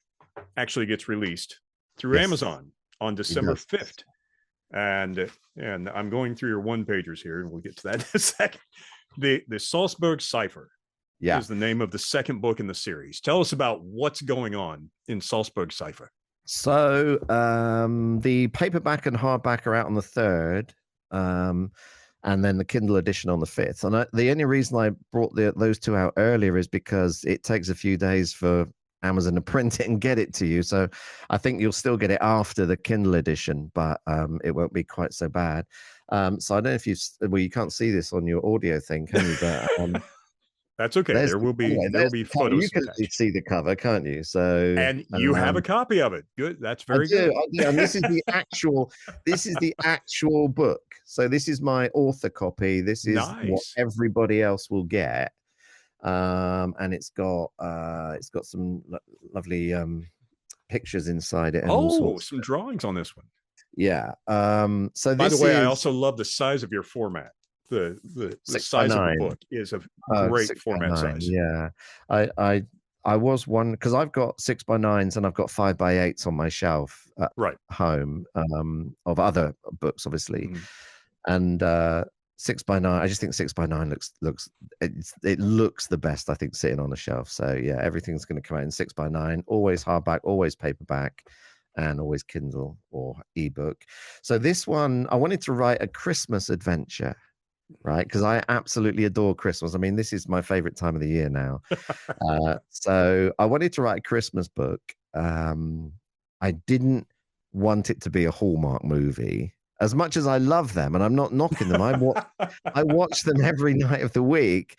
[SPEAKER 1] actually gets released through Amazon on December 5th. And I'm going through your one-pagers here, and we'll get to that in a second. The Salzburg Cipher.
[SPEAKER 2] Yeah.
[SPEAKER 1] is the name of the second book in the series. Tell us about what's going on in Salzburg Cypher.
[SPEAKER 2] So the paperback and hardback are out on the 3rd, and then the Kindle edition on the 5th. And the only reason I brought those two out earlier is because it takes a few days for Amazon to print it and get it to you. So I think you'll still get it after the Kindle edition, but it won't be quite so bad. So I don't know if you can't see this on your audio thing, can you? But
[SPEAKER 1] that's okay. There will be photos.
[SPEAKER 2] You can see the cover, can't you? So
[SPEAKER 1] and you have a copy of it. Good. That's very good.
[SPEAKER 2] I do. And this is the actual book. So this is my author copy. This is what everybody else will get. And it's got some lovely pictures inside it. And
[SPEAKER 1] some drawings on this one.
[SPEAKER 2] Yeah. So
[SPEAKER 1] by the way, I also love the size of your format. The size of the book is a great format size.
[SPEAKER 2] Yeah. I was one because I've got 6x9s and I've got 5x8s on my shelf at home of other books, obviously. And 6x9, I just think 6x9 looks the best, I think, sitting on a shelf. So yeah, everything's going to come out in 6x9, always hardback, always paperback, and always Kindle or ebook. So this one, I wanted to write a Christmas adventure, right? Because I absolutely adore Christmas. I mean, this is my favorite time of the year now. So I wanted to write a Christmas book. I didn't want it to be a Hallmark movie. As much as I love them, and I'm not knocking them, I watch them every night of the week,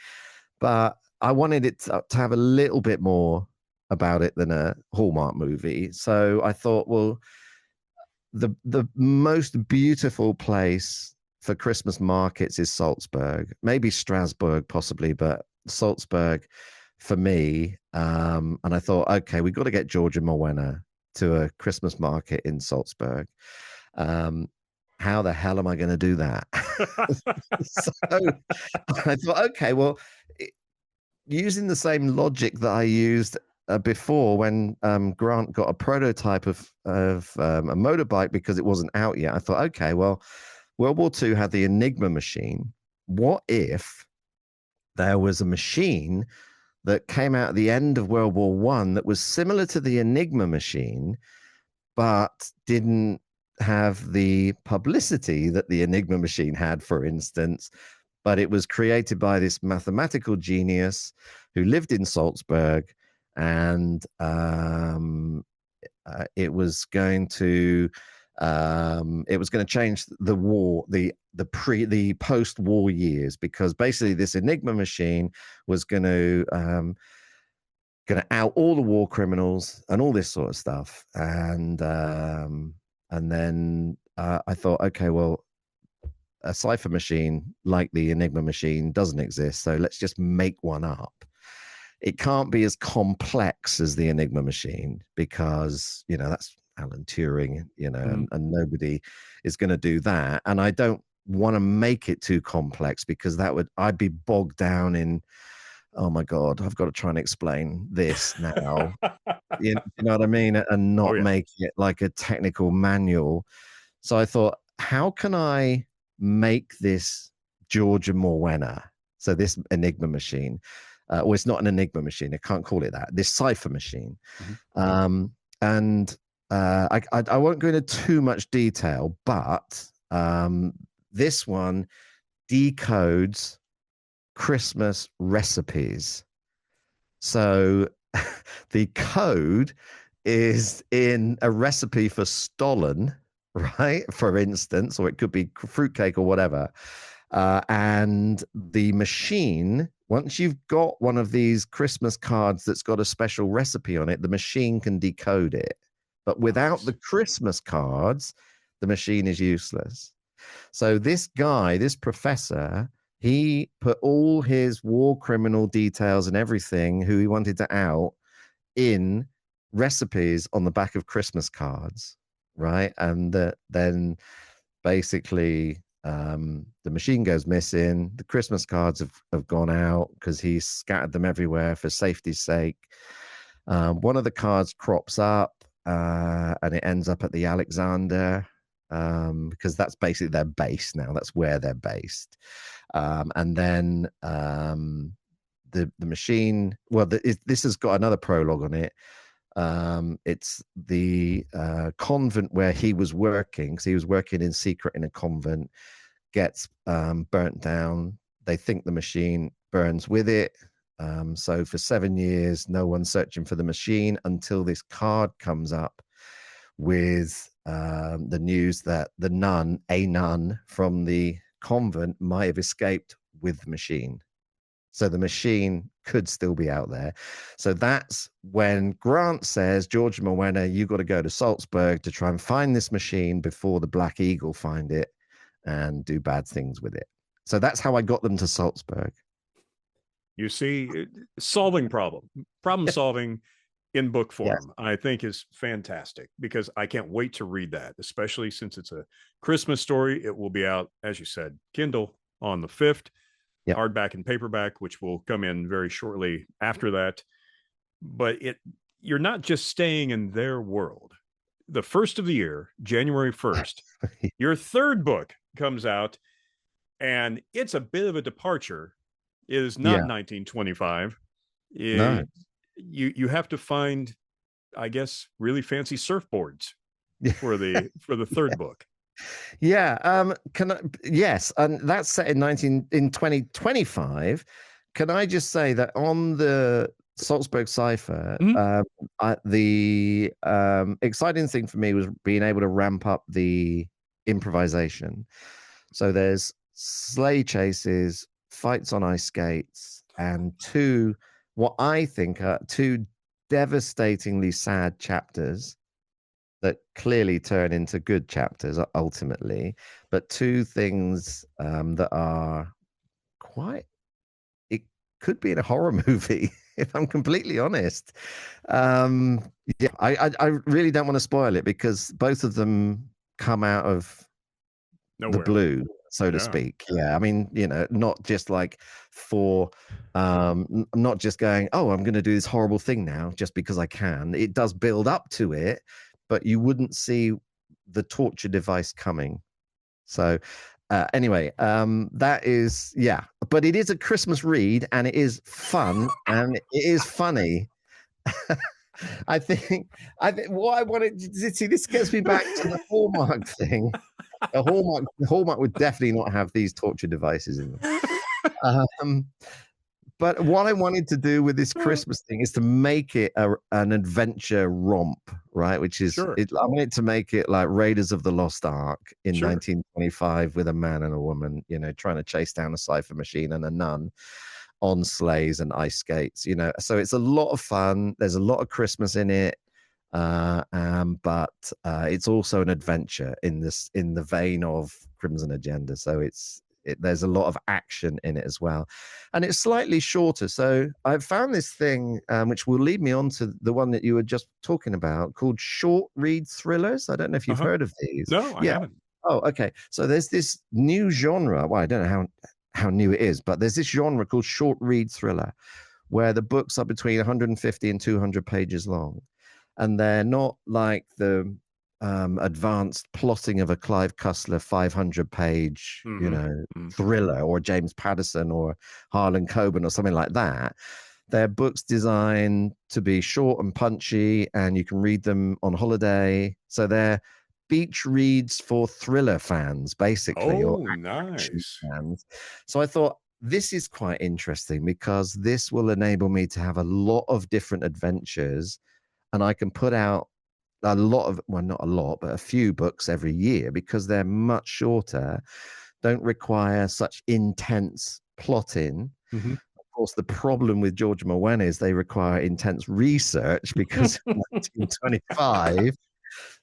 [SPEAKER 2] but I wanted it to have a little bit more about it than a Hallmark movie. So I thought, well, the most beautiful place for Christmas markets is Salzburg, maybe Strasbourg possibly, but Salzburg for me. And I thought, okay, we've got to get George and Morwenna to a Christmas market in Salzburg. How the hell am I going to do that? So I thought, okay, well, using the same logic that I used before when Grant got a prototype of a motorbike because it wasn't out yet, I thought, okay, well, World War II had the Enigma machine. What if there was a machine that came out at the end of World War I that was similar to the Enigma machine, but didn't have the publicity that the Enigma machine had, for instance, but it was created by this mathematical genius who lived in Salzburg, and it was going to change the war, the post-war years, because basically this Enigma machine was going to out all the war criminals and all this sort of stuff, and then I thought, okay, well, a cipher machine like the Enigma machine doesn't exist, so let's just make one up. It can't be as complex as the Enigma machine because, that's Alan Turing, and nobody is going to do that. And I don't want to make it too complex because I'd be bogged down in, oh my God, I've got to try and explain this now. You know what I mean? And not make it like a technical manual. So I thought, how can I make this George and Morwenna? So this Enigma machine, well, it's not an Enigma machine. I can't call it that. This cipher machine. And I won't go into too much detail, but this one decodes Christmas recipes. So the code is in a recipe for Stollen, right? For instance, or it could be fruitcake or whatever. And the machine, once you've got one of these Christmas cards that's got a special recipe on it, the machine can decode it. But without the Christmas cards, the machine is useless. So this guy, this professor, he put all his war criminal details and everything who he wanted to out in recipes on the back of Christmas cards, right? And then basically the machine goes missing. The Christmas cards have gone out because he scattered them everywhere for safety's sake. One of the cards crops up and it ends up at the Alexander, because that's basically their base now. That's where they're based. And then the machine. Well, this has got another prologue on it. It's the convent where he was working, because he was working in secret in a convent, gets burnt down. They think the machine burns with it. So for 7 years, no one's searching for the machine until this card comes up with the news that a nun from the convent might have escaped with the machine. So the machine could still be out there. So that's when Grant says, George Morwenna, you got to go to Salzburg to try and find this machine before the Black Eagle find it and do bad things with it. So that's how I got them to Salzburg.
[SPEAKER 1] You see, problem solving in book form, yes, I think is fantastic, because I can't wait to read that, especially since it's a Christmas story. It will be out, as you said, Kindle on the 5th, yep, hardback and paperback, which will come in very shortly after that. But you're not just staying in their world. The first of the year, January 1st, your third book comes out, and it's a bit of a departure. It is not 1925.
[SPEAKER 2] No.
[SPEAKER 1] You have to find, I guess, really fancy surfboards for the third book.
[SPEAKER 2] Yeah. Yes, and that's set in 2025. Can I just say that on the Salzburg Cipher, the exciting thing for me was being able to ramp up the improvisation. So there's sleigh chases, fights on ice skates, and what I think are two devastatingly sad chapters that clearly turn into good chapters ultimately, but two things that are it could be in a horror movie, if I'm completely honest. Yeah, I really don't want to spoil it, because both of them come out of nowhere, the blue, so to speak. Yeah, I mean, not just like not just going, oh, I'm going to do this horrible thing now just because I can. It does build up to it, but you wouldn't see the torture device coming. So anyway, that is, but it is a Christmas read, and it is fun, and it is funny. I think what I wanted to see, this gets me back to the Hallmark thing. Hallmark would definitely not have these torture devices in them. But what I wanted to do with this Christmas thing is to make it an adventure romp, right? Which is, I wanted to make it like Raiders of the Lost Ark in 1925, with a man and a woman, trying to chase down a cipher machine and a nun on sleighs and ice skates, So it's a lot of fun. There's a lot of Christmas in it. But it's also an adventure in the vein of Crimson Agenda. So there's a lot of action in it as well, and it's slightly shorter. So I've found this thing which will lead me on to the one that you were just talking about, called short read thrillers. I don't know if you've heard of these.
[SPEAKER 1] No, I haven't.
[SPEAKER 2] Oh, okay. So there's this new genre. Well, I don't know how new it is, but there's this genre called short read thriller, where the books are between 150 and 200 pages long. And they're not like the advanced plotting of a Clive Cussler 500-page, thriller, or James Patterson or Harlan Coben or something like that. They're books designed to be short and punchy, and you can read them on holiday. So they're beach reads for thriller fans, basically.
[SPEAKER 1] Oh, nice.
[SPEAKER 2] Fans. So I thought, this is quite interesting, because this will enable me to have a lot of different adventures. And I can put out a lot of, well, not a lot, but a few books every year, because they're much shorter, don't require such intense plotting.
[SPEAKER 1] Mm-hmm.
[SPEAKER 2] Of course, the problem with George Morwenna is they require intense research, because of 1925.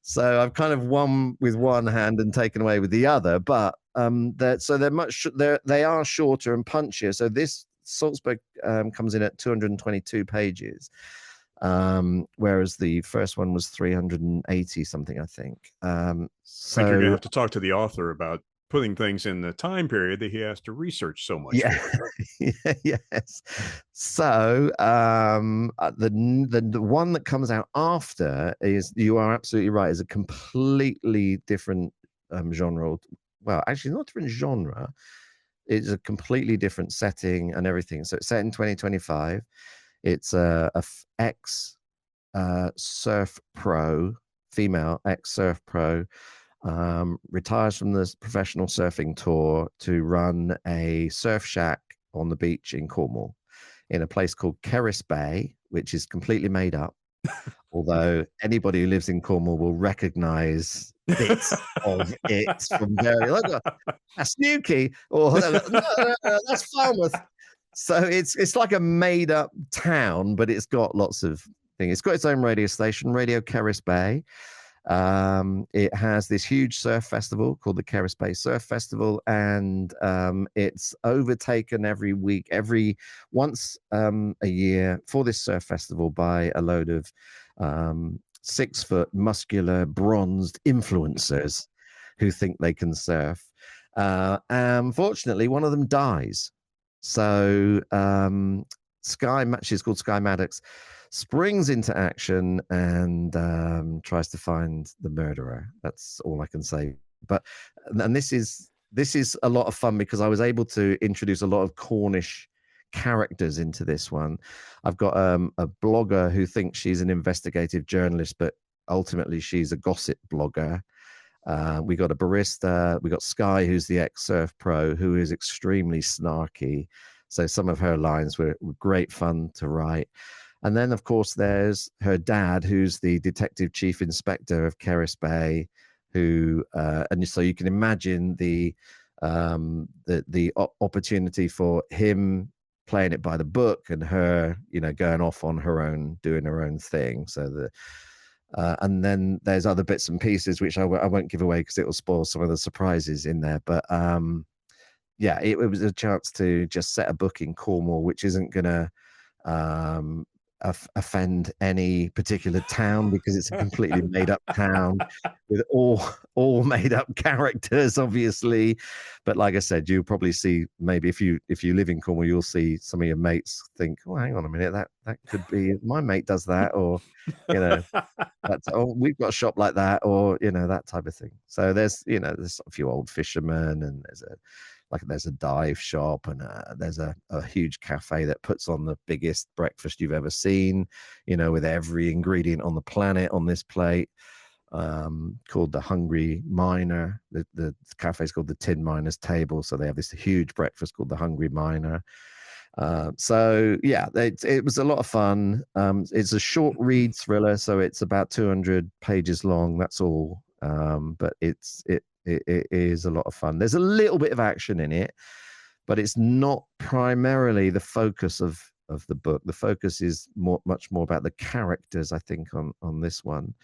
[SPEAKER 2] So I've kind of won with one hand and taken away with the other. But they are shorter and punchier. So this Salzburg comes in at 222 pages. Whereas the first one was 380 something, I think.
[SPEAKER 1] I think you're gonna have to talk to the author about putting things in the time period that he has to research so much.
[SPEAKER 2] Yes. So the one that comes out after is, you are absolutely right, is a completely different genre. Well, actually not different genre. it's a completely different setting and everything. So it's set in 2025. It's a ex surf pro, female ex surf pro, retires from the professional surfing tour to run a surf shack on the beach in Cornwall, in a place called Kerris Bay, which is completely made up. Although anybody who lives in Cornwall will recognize bits of it from very, look, that's Newquay, or no, that's Falmouth. So it's like a made up town, but it's got lots of things. It's got its own radio station, Radio Kerris Bay. It has this huge surf festival called the Kerris Bay Surf Festival, and it's overtaken once a year for this surf festival by a load of 6-foot muscular bronzed influencers who think they can surf. Unfortunately, one of them dies. So she's called Sky Maddox, springs into action and tries to find the murderer. That's all I can say. And this is a lot of fun because I was able to introduce a lot of Cornish characters into this one. I've got a blogger who thinks she's an investigative journalist, but ultimately she's a gossip blogger. We got a barista. We got Sky, who's the ex-surf pro, who is extremely snarky. So some of her lines were great fun to write. And then, of course, there's her dad, who's the detective chief inspector of Kerris Bay, who, and so you can imagine the opportunity for him playing it by the book and her, going off on her own, doing her own thing. So and then there's other bits and pieces which I won't give away because it will spoil some of the surprises in there. But yeah, it was a chance to just set a book in Cornwall, which isn't going to offend any particular town because it's a completely made up town with all made up characters, obviously. But like I said, you'll probably see, maybe if you live in Cornwall, you'll see some of your mates think, oh, hang on a minute, that could be my mate does that, or that's, oh, we've got a shop like that, or that type of thing. So there's a few old fishermen, and there's a dive shop, and there's a huge cafe that puts on the biggest breakfast you've ever seen, with every ingredient on the planet on this plate, called the Hungry Miner. The cafe is called the Tin Miner's Table, so they have this huge breakfast called the Hungry Miner. So yeah, it was a lot of fun. It's a short read thriller, so it's about 200 pages long. That's all. But it is a lot of fun. There's a little bit of action in it, but it's not primarily the focus of the book. The focus is much more about the characters, I think, on this one.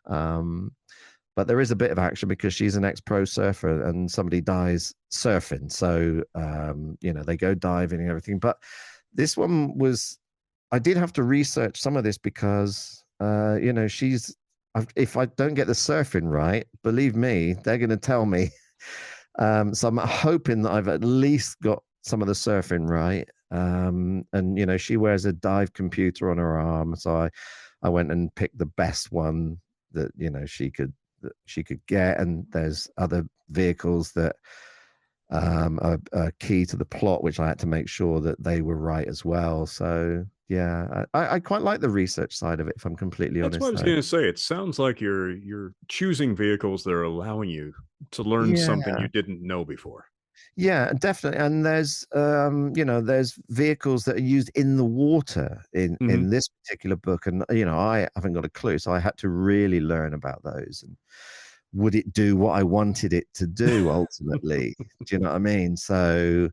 [SPEAKER 2] But there is a bit of action because she's an ex-pro surfer and somebody dies surfing. So, they go diving and everything. But this one I did have to research some of this because, if I don't get the surfing right, believe me, they're going to tell me. So I'm hoping that I've at least got some of the surfing right. And, she wears a dive computer on her arm. So I went and picked the best one that, she could get. And there's other vehicles that are key to the plot, which I had to make sure that they were right as well. So yeah, I quite like the research side of it, if I'm completely honest.
[SPEAKER 1] That's what I was going to say. It sounds like you're choosing vehicles that are allowing you to learn something you didn't know before.
[SPEAKER 2] Yeah, definitely. And there's there's vehicles that are used in the water in this particular book, and I haven't got a clue, so I had to really learn about those. And would it do what I wanted it to do ultimately? Do you know what I mean? So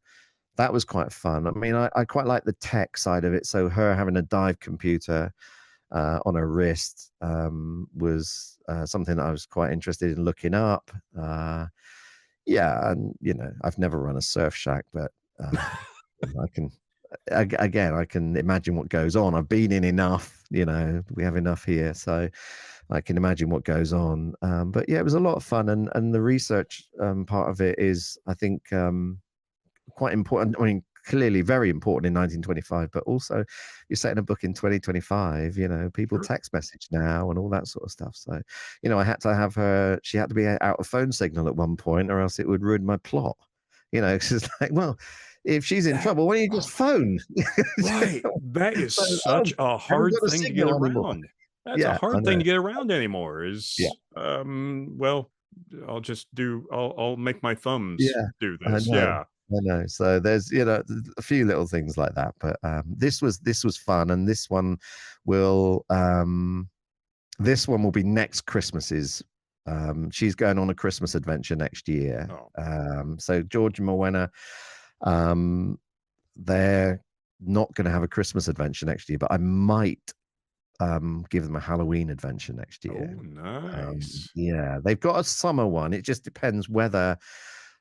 [SPEAKER 2] that was quite fun. I mean, I quite like the tech side of it. So her having a dive computer on her wrist was something that I was quite interested in looking up. Yeah, and I've never run a surf shack, but I can imagine what goes on. I've been in enough. We have enough here, so I can imagine what goes on. But yeah, it was a lot of fun, and the research part of it is, I think, quite important. I mean, clearly very important in 1925, but also you're setting a book in 2025, people text message now and all that sort of stuff. So, I had to have she had to be out of phone signal at one point, or else it would ruin my plot, You know, it's just like, well, if she's in trouble, why don't you just phone?
[SPEAKER 1] Right. That is
[SPEAKER 2] So,
[SPEAKER 1] such a
[SPEAKER 2] haven't
[SPEAKER 1] hard
[SPEAKER 2] got a
[SPEAKER 1] thing to get
[SPEAKER 2] signal anymore.
[SPEAKER 1] around. That's a
[SPEAKER 2] Yeah, I
[SPEAKER 1] hard thing
[SPEAKER 2] know.
[SPEAKER 1] to get around anymore
[SPEAKER 2] Yeah,
[SPEAKER 1] is, well, I'll make my thumbs
[SPEAKER 2] yeah,
[SPEAKER 1] do
[SPEAKER 2] I
[SPEAKER 1] this.
[SPEAKER 2] know.
[SPEAKER 1] Yeah.
[SPEAKER 2] I know. So there's, you know, a few little things like that, but this was fun, and will this one will be next Christmas's. She's going on a Christmas adventure next year.
[SPEAKER 1] Oh,
[SPEAKER 2] So George and Morwenna, they're not going to have a Christmas adventure next year, but I might give them a Halloween adventure next year.
[SPEAKER 1] oh, nice.
[SPEAKER 2] Yeah, they've got a summer one. It just depends whether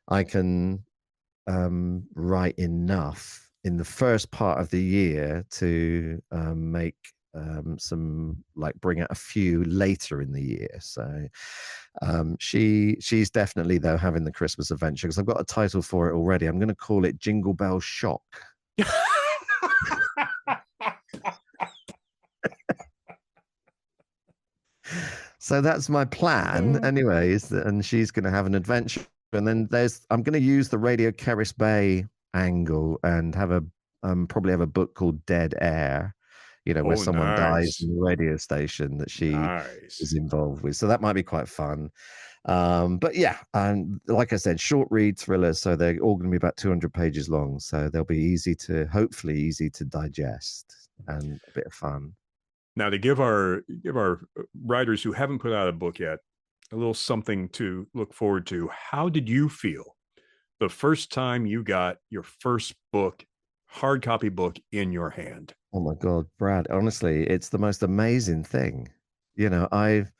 [SPEAKER 2] I can write enough in the first part of the year to make bring out a few later in the year. So she's definitely though having the Christmas adventure, because I've got a title for it already. I'm going to call it Jingle Bell Shock. So that's my plan anyways, and she's going to have an adventure, and then I'm going to use the Radio Kerris Bay angle and have probably have a book called Dead Air, you know, where
[SPEAKER 1] Oh,
[SPEAKER 2] someone dies
[SPEAKER 1] nice.
[SPEAKER 2] in the radio station that she
[SPEAKER 1] Nice.
[SPEAKER 2] is involved with. So that might be quite fun. But yeah, and like I said, short read thrillers, so they're all going to be about 200 pages long, so they'll be hopefully easy to digest and a bit of fun.
[SPEAKER 1] Now, to give our writers who haven't put out a book yet a little something to look forward to, how did you feel the first time you got your first book, hard copy book, in your hand?
[SPEAKER 2] Oh my God, Brad, honestly, it's the most amazing thing. You know, I've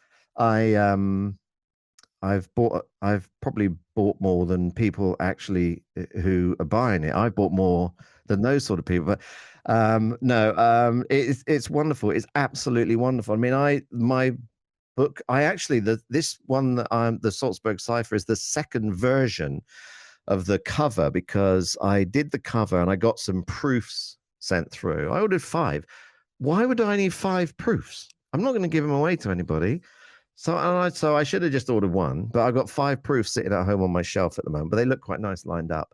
[SPEAKER 2] probably bought more than people actually who are buying it. I've bought more than those sort of people. But no, it's wonderful. It's absolutely wonderful. I mean, my book, this one that the Salzburg Cipher is the second version of the cover, because I did the cover and I got some proofs sent through. I ordered 5. Why would I need 5 proofs? I'm not going to give them away to anybody. So I should have just ordered 1, but I've got 5 proofs sitting at home on my shelf at the moment, but they look quite nice lined up.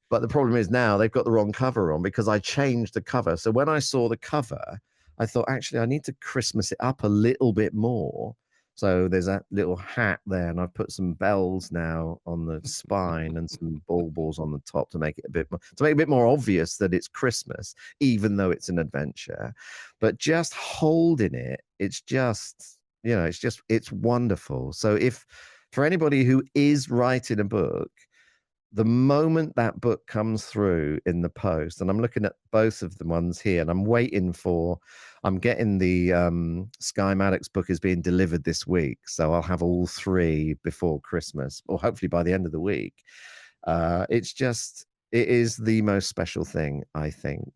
[SPEAKER 2] But the problem is now they've got the wrong cover on, because I changed the cover. So when I saw the cover, I thought, actually, I need to Christmas it up a little bit more. So there's that little hat there, and I've put some bells now on the spine and some baubles on the top to make it a bit more obvious that it's Christmas, even though it's an adventure. But just holding it, it's just, you know, it's wonderful. So for anybody who is writing a book, the moment that book comes through in the post, and I'm looking at both of the ones here, and I'm getting the Sky Maddox book is being delivered this week, so I'll have all 3 before Christmas, or hopefully by the end of the week. It is the most special thing, I think,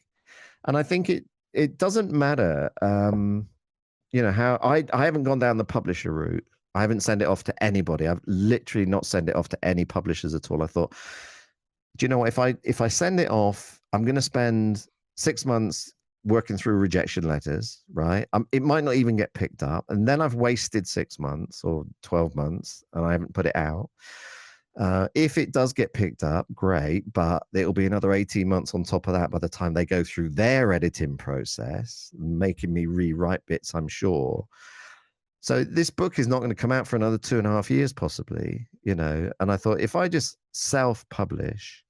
[SPEAKER 2] and I think it doesn't matter, you know, how I haven't gone down the publisher route. I haven't sent it off to anybody. I've literally not sent it off to any publishers at all. I thought, do you know what? If I send it off, I'm going to spend 6 months working through rejection letters, right? It might not even get picked up, and then I've wasted 6 months or 12 months, and I haven't put it out. If it does get picked up, great, but it'll be another 18 months on top of that by the time they go through their editing process, making me rewrite bits, I'm sure. So this book is not going to come out for another 2.5 years, possibly, you know. And I thought, if I just self-publish,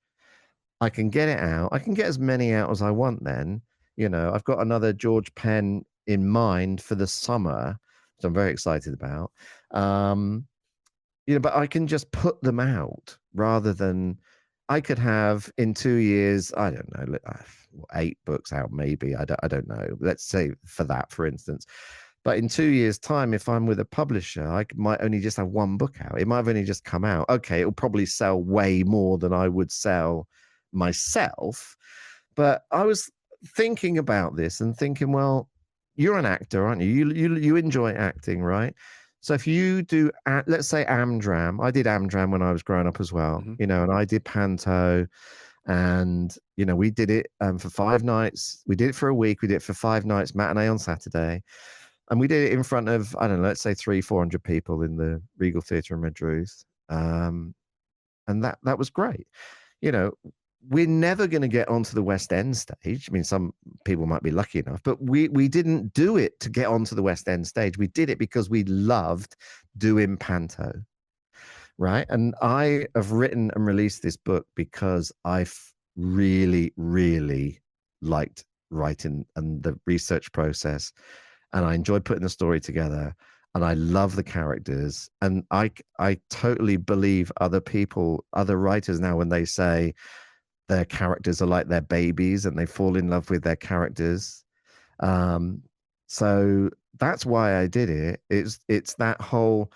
[SPEAKER 2] I can get it out. I can get as many out as I want then. You know, I've got another George Penn in mind for the summer, which I'm very excited about. You know, but I can just put them out rather than I could have in 2 years, I don't know, 8 books out, maybe. I don't know. Let's say for instance. But in 2 years' time, if I'm with a publisher, I might only just have 1 book out. It might have only just come out. Okay, it'll probably sell way more than I would sell myself. But I was thinking about this and thinking, well, you're an actor, aren't you? You enjoy acting, right? So if you do, let's say Amdram. I did Amdram when I was growing up as well, you know, and I did Panto. And, you know, we did it for 5 nights. We did it for a week. We did it for 5 nights, matinee on Saturday. And we did it in front of, I don't know, let's say 300-400 people in the Regal Theatre in Madruth. And that was great. You know, we're never going to get onto the West End stage. I mean, some people might be lucky enough, but we didn't do it to get onto the West End stage. We did it because we loved doing panto, right? And I have written and released this book because I've really, really liked writing and the research process, and I enjoy putting the story together, and I love the characters. And I totally believe other writers now when they say their characters are like their babies and they fall in love with their characters. So that's why I did it. It's that whole,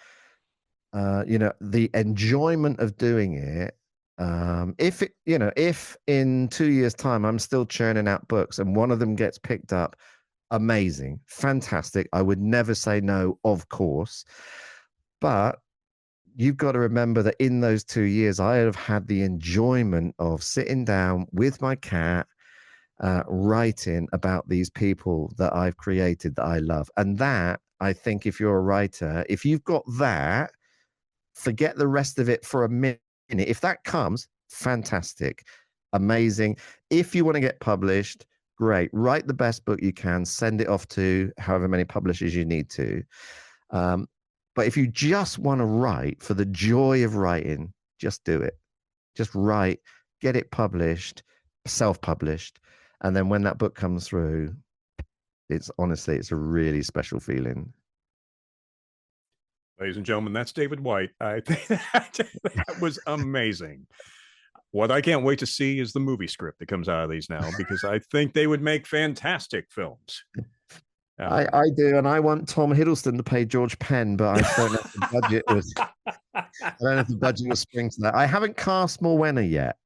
[SPEAKER 2] the enjoyment of doing it. If in 2 years' time I'm still churning out books and one of them gets picked up, amazing, fantastic. I would never say no, of course. But you've got to remember that in those 2 years, I have had the enjoyment of sitting down with my cat, writing about these people that I've created that I love. And that, I think, if you're a writer, if you've got that, forget the rest of it for a minute. If that comes, fantastic, amazing. If you want to get published, great. Write the best book you can, send it off to however many publishers you need to. But if you just want to write for the joy of writing, just do it. Just write, get it published, self-published. And then when that book comes through, it's a really special feeling.
[SPEAKER 1] Ladies and gentlemen, that's David White. I think that was amazing. What I can't wait to see is the movie script that comes out of these now, because I think they would make fantastic films.
[SPEAKER 2] I do, and I want Tom Hiddleston to play George Penn, but I don't know if the budget was. I don't know if the budget will spring to that. I haven't cast Morwenna yet,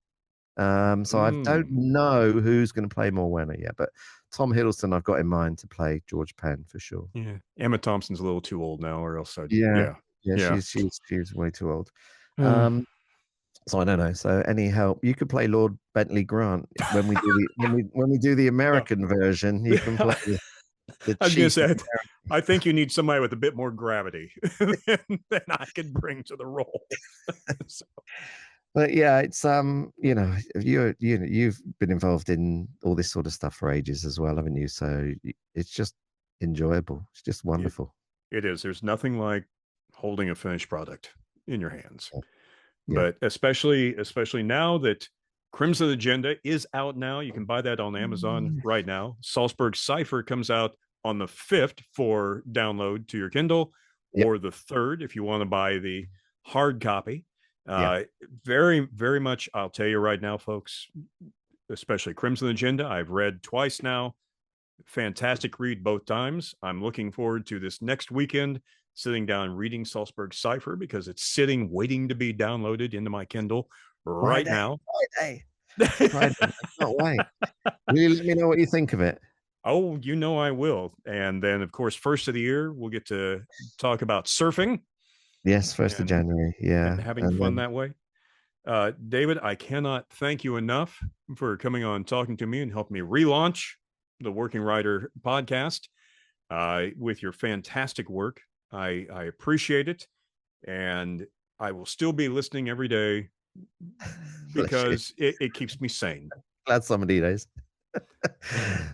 [SPEAKER 2] so I don't know who's going to play Morwenna yet. But Tom Hiddleston, I've got in mind to play George Penn for sure.
[SPEAKER 1] Yeah, Emma Thompson's a little too old now, or else
[SPEAKER 2] yeah. She's way too old. So I don't know. So any help? You could play Lord Bentley Grant when we do when we do the American version. You can play. I was
[SPEAKER 1] going to say, I think you need somebody with a bit more gravity than I can bring to the role. So.
[SPEAKER 2] But yeah, it's you've been involved in all this sort of stuff for ages as well, haven't you? So it's just enjoyable. It's just wonderful.
[SPEAKER 1] It is. There's nothing like holding a finished product in your hands.
[SPEAKER 2] Yeah.
[SPEAKER 1] But especially now that Crimson Agenda is out now. You can buy that on Amazon right now. Salzburg Cipher comes out on the 5th for download to your Kindle, or the 3rd if you want to buy the hard copy. Very, very much, I'll tell you right now, folks, especially Crimson Agenda, I've read twice now. Fantastic read both times. I'm looking forward to this next weekend, sitting down reading Salzburg Cipher, because it's sitting waiting to be downloaded into my Kindle right now.
[SPEAKER 2] Friday. Not wait. Will you let me know what you think of it?
[SPEAKER 1] Oh, you know I will. And then, of course, first of the year, we'll get to talk about surfing.
[SPEAKER 2] Yes, 1st of January. Yeah.
[SPEAKER 1] And having fun that way. David, I cannot thank you enough for coming on, talking to me, and helping me relaunch the Working Writer podcast with your fantastic work. I appreciate it. And I will still be listening every day because it keeps me sane.
[SPEAKER 2] Glad somebody knows.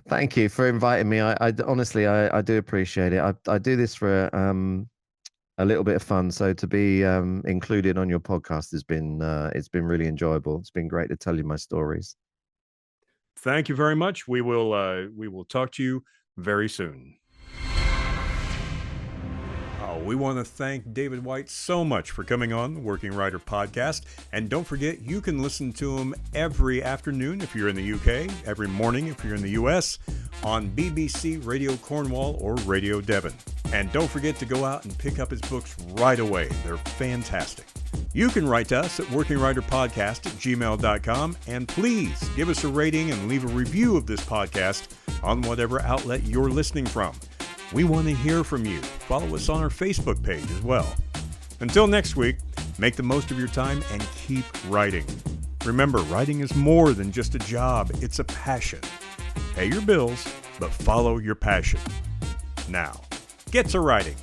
[SPEAKER 2] Thank you for inviting me. I honestly do appreciate it. I do this for a little bit of fun. So to be included on your podcast has been it's been really enjoyable. It's been great to tell you my stories.
[SPEAKER 1] Thank you very much. We will talk to you very soon. We want to thank David White so much for coming on the Working Writer podcast. And don't forget, you can listen to him every afternoon if you're in the UK, every morning if you're in the US, on BBC Radio Cornwall or Radio Devon. And don't forget to go out and pick up his books right away. They're fantastic. You can write to us at workingwriterpodcast@gmail.com, and please give us a rating and leave a review of this podcast on whatever outlet you're listening from. We want to hear from you. Follow us on our Facebook page as well. Until next week, make the most of your time and keep writing. Remember, writing is more than just a job. It's a passion. Pay your bills, but follow your passion. Now, get to writing.